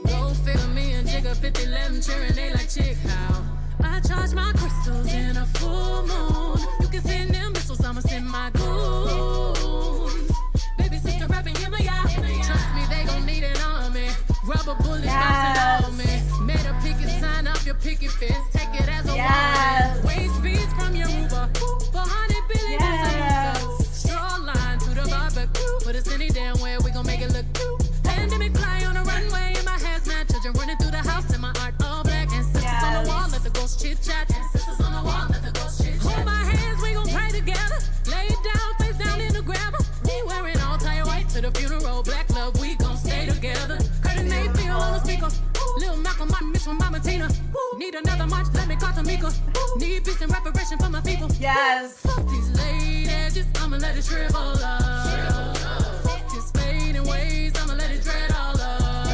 Go figure me and Jigga 50-11 cheering, they like chick how. I charge my crystals in a full moon. You can send them missiles, I'ma send my goons. Baby sister rapping, yeah, trust me, they gon' need an army. Rubber bullets bouncing on me. Made a picket sign up your picket fence. Take it as a warning. Waste beats from your Uber. 400 billion is straw line to the barbecue. Put us any damn way, we gon' make it look cute. Pandemic fly on a runway in my hazmat. Children running through the house in my art all black. And sisters on the wall, let the ghost chit chat. And sisters on the wall, let the ghost chit chat. Hold my hands, we gon' pray together. Lay it down, face down in the gravel. We wearing all tie white to the funeral. Black love, we gon' stay together. Curtis Mayfield on the speaker. Lil Malcolm, I miss with Mama Tina. Need another march, let me call Tamika. Need peace and reparation for my people. Yes. Fuck these late edges, I'ma let it shrivel up. Fuck this fading ways, I'ma let it dread all up.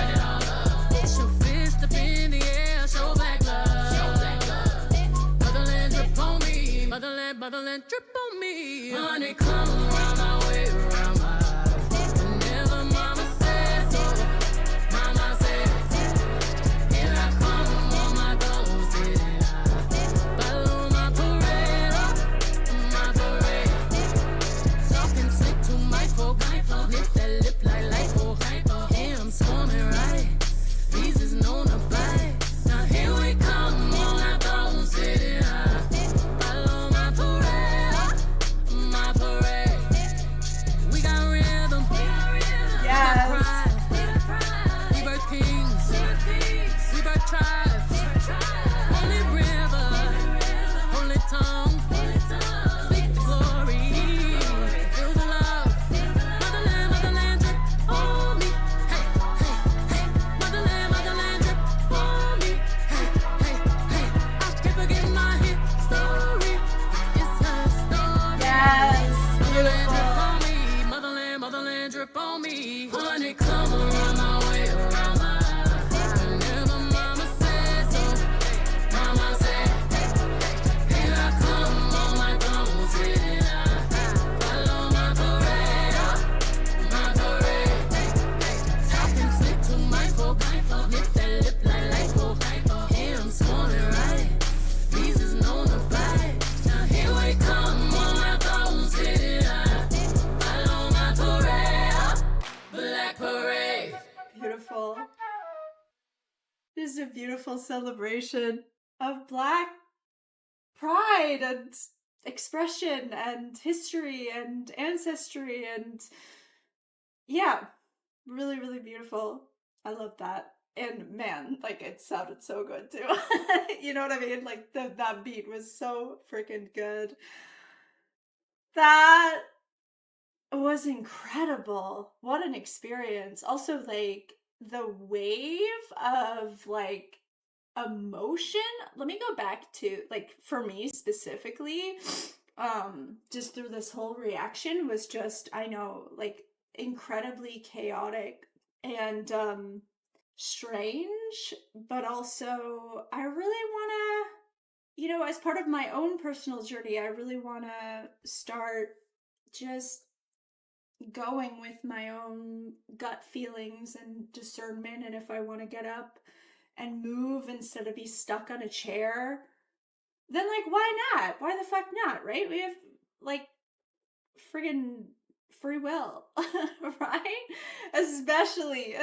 Get your fist up in the air, show black love. Motherland drip on me, motherland drip on me. Honey, come around my way, around my eye. Whenever mama said so, mama said. Here I come on my throne, sitting high. Follow my parade. Talking slick to my folk. Lip that lip like lipo. Yeah, I'm swarming, right? Bees is known to bite. Now here we come on our throne, sitting high. Follow my parade. We got rhythm. Yes. We got pride. We birth kings. We birth tribes. Holy river. Holy tongue. Speak the glory. Feel the love. Motherland drip on me. Hey. Motherland drip on me. Hey. I can't forget my history. It's her story. Yes. Motherland drip on me. Honey, come around my way, around my eye. Whenever mama said so, mama said. Here I come on my throne, sitting high. Follow my parade. Talking slick to my folk. Lip that lip like lipo. Yeah, I'm This is a beautiful celebration of Black pride and expression and history and ancestry and yeah, really, really beautiful. I love that. And man, like it sounded so good too. You know what I mean? Like that beat was so freaking good. That was incredible. What an experience. Also, like the wave of like emotion. Let me go back to like for me specifically, just through this whole reaction was just, I know, like incredibly chaotic and strange, but also I really wanna, you know, as part of my own personal journey, I really wanna start just going with my own gut feelings and discernment, and if I want to get up and move instead of be stuck on a chair, then like why not? Why the fuck not, right? We have like friggin' free will, right? Especially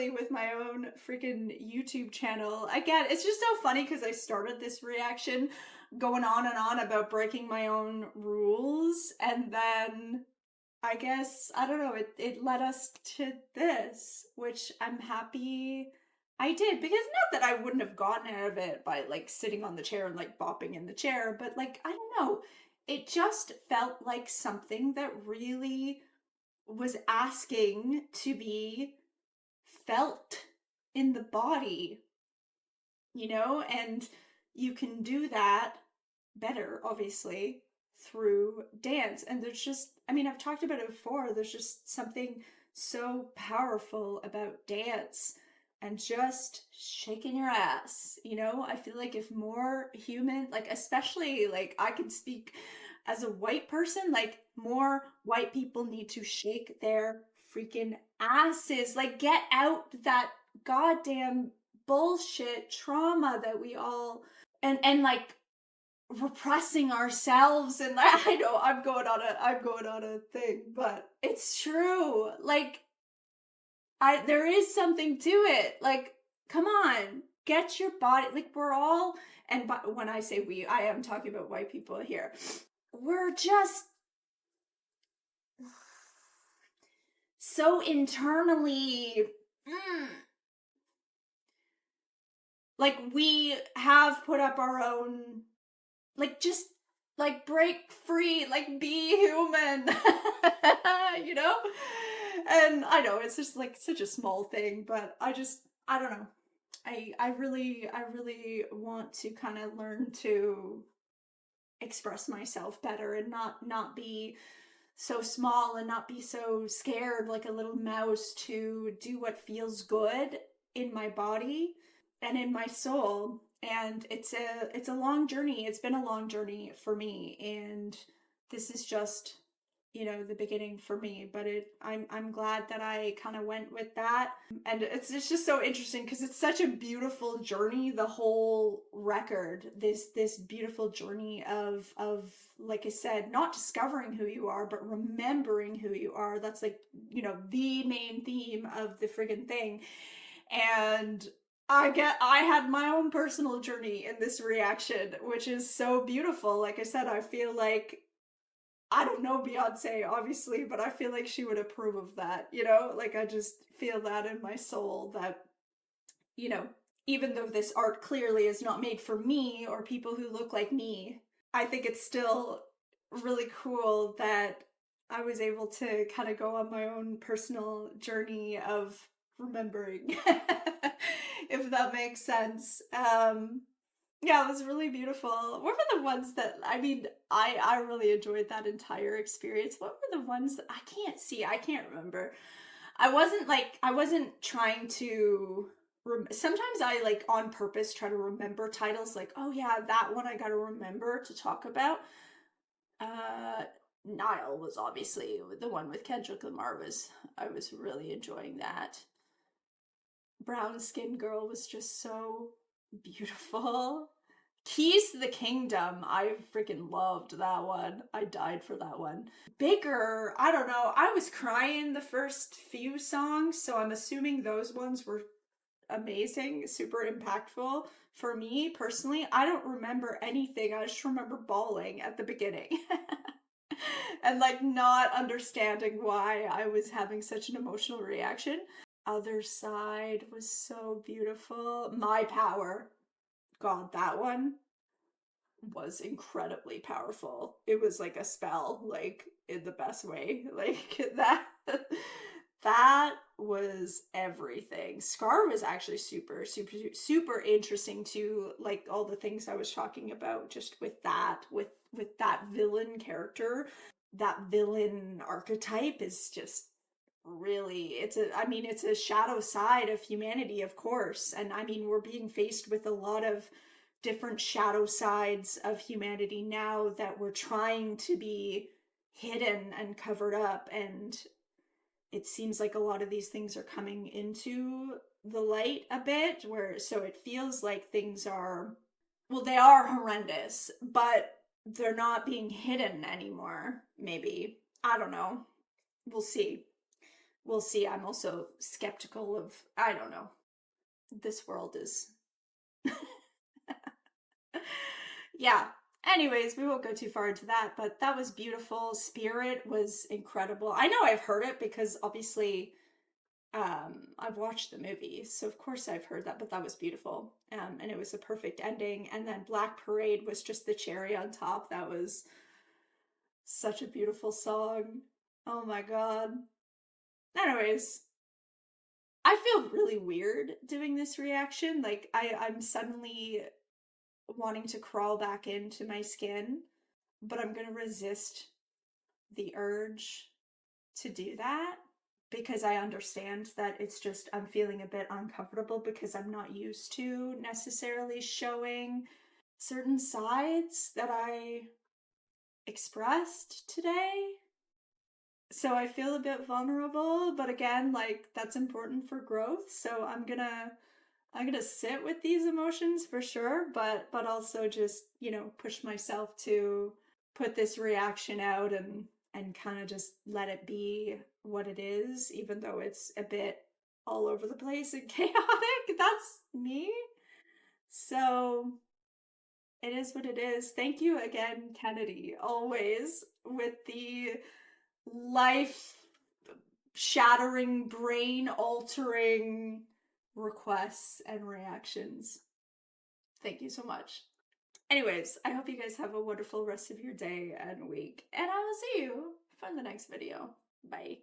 with my own freaking YouTube channel. Again, it's just so funny because I started this reaction going on and on about breaking my own rules, and then I guess, I don't know, it led us to this, which I'm happy I did, because not that I wouldn't have gotten out of it by like sitting on the chair and like bopping in the chair, but like, I don't know, it just felt like something that really was asking to be felt in the body, you know, and you can do that better, obviously, through dance. And there's just, I mean, I've talked about it before, there's just something so powerful about dance and just shaking your ass, you know? I feel like if more human, like especially like I can speak as a white person, like more white people need to shake their freaking asses, like get out that goddamn bullshit trauma that we all and like repressing ourselves. And I know I'm going on a thing, but it's true. Like there is something to it. Like, come on, get your body, like we're all, and when I say we, I am talking about white people here. We're just so internally like we have put up our own, like just like break free, like be human. You know? And I know it's just like such a small thing, but I don't know. I really want to kind of learn to express myself better and not be so small and not be so scared like a little mouse, to do what feels good in my body and in my soul. And it's a long journey. It's been a long journey for me, and this is just, you know, the beginning for me. But I'm glad that I kind of went with that. And it's just so interesting because it's such a beautiful journey, the whole record, this beautiful journey of like I said, not discovering who you are, but remembering who you are. That's like, you know, the main theme of the friggin' thing. And I had my own personal journey in this reaction, which is so beautiful. Like I said, I feel like, I don't know Beyonce, obviously, but I feel like she would approve of that, you know? Like, I just feel that in my soul that, you know, even though this art clearly is not made for me or people who look like me, I think it's still really cool that I was able to kind of go on my own personal journey of remembering, if that makes sense. Yeah, it was really beautiful. What were the ones that, I mean, I really enjoyed that entire experience. What were the ones that I can't remember. I wasn't trying to, sometimes I like on purpose try to remember titles, like, oh yeah, that one I gotta remember to talk about. Nile was obviously the one with Kendrick Lamar. I was really enjoying that. Brown Skin Girl was just so beautiful. Keys to the Kingdom, I freaking loved that one. I died for that one. Bigger, I don't know. I was crying the first few songs, so I'm assuming those ones were amazing, super impactful. For me personally, I don't remember anything. I just remember bawling at the beginning. And like not understanding why I was having such an emotional reaction. Other Side was so beautiful. My Power. God, that one was incredibly powerful. It was like a spell, like in the best way. Like that was everything. Scar was actually super interesting too, like all the things I was talking about just with that villain character. That villain archetype is just really, it's a shadow side of humanity, of course. And I mean, we're being faced with a lot of different shadow sides of humanity now that we're trying to be hidden and covered up, and it seems like a lot of these things are coming into the light a bit, where so it feels like things are, well, they are horrendous, but they're not being hidden anymore, maybe. I don't know. We'll see. I'm also skeptical of, I don't know. This world is yeah. Anyways, we won't go too far into that, but that was beautiful. Spirit was incredible. I know I've heard it because obviously I've watched the movie, so of course I've heard that, but that was beautiful. And it was a perfect ending. And then Black Parade was just the cherry on top. That was such a beautiful song. Oh my god. Anyways, I feel really weird doing this reaction. Like I'm suddenly wanting to crawl back into my skin, but I'm gonna resist the urge to do that because I understand that it's just I'm feeling a bit uncomfortable because I'm not used to necessarily showing certain sides that I expressed today. So I feel a bit vulnerable, but again, like that's important for growth. So I'm gonna sit with these emotions for sure, but also just, push myself to put this reaction out and kind of just let it be what it is, even though it's a bit all over the place and chaotic. That's me. So it is what it is. Thank you again, Kennedy, always with the life shattering, brain altering requests and reactions. Thank you so much. Anyways, I hope you guys have a wonderful rest of your day and week, and I will see you for the next video. Bye.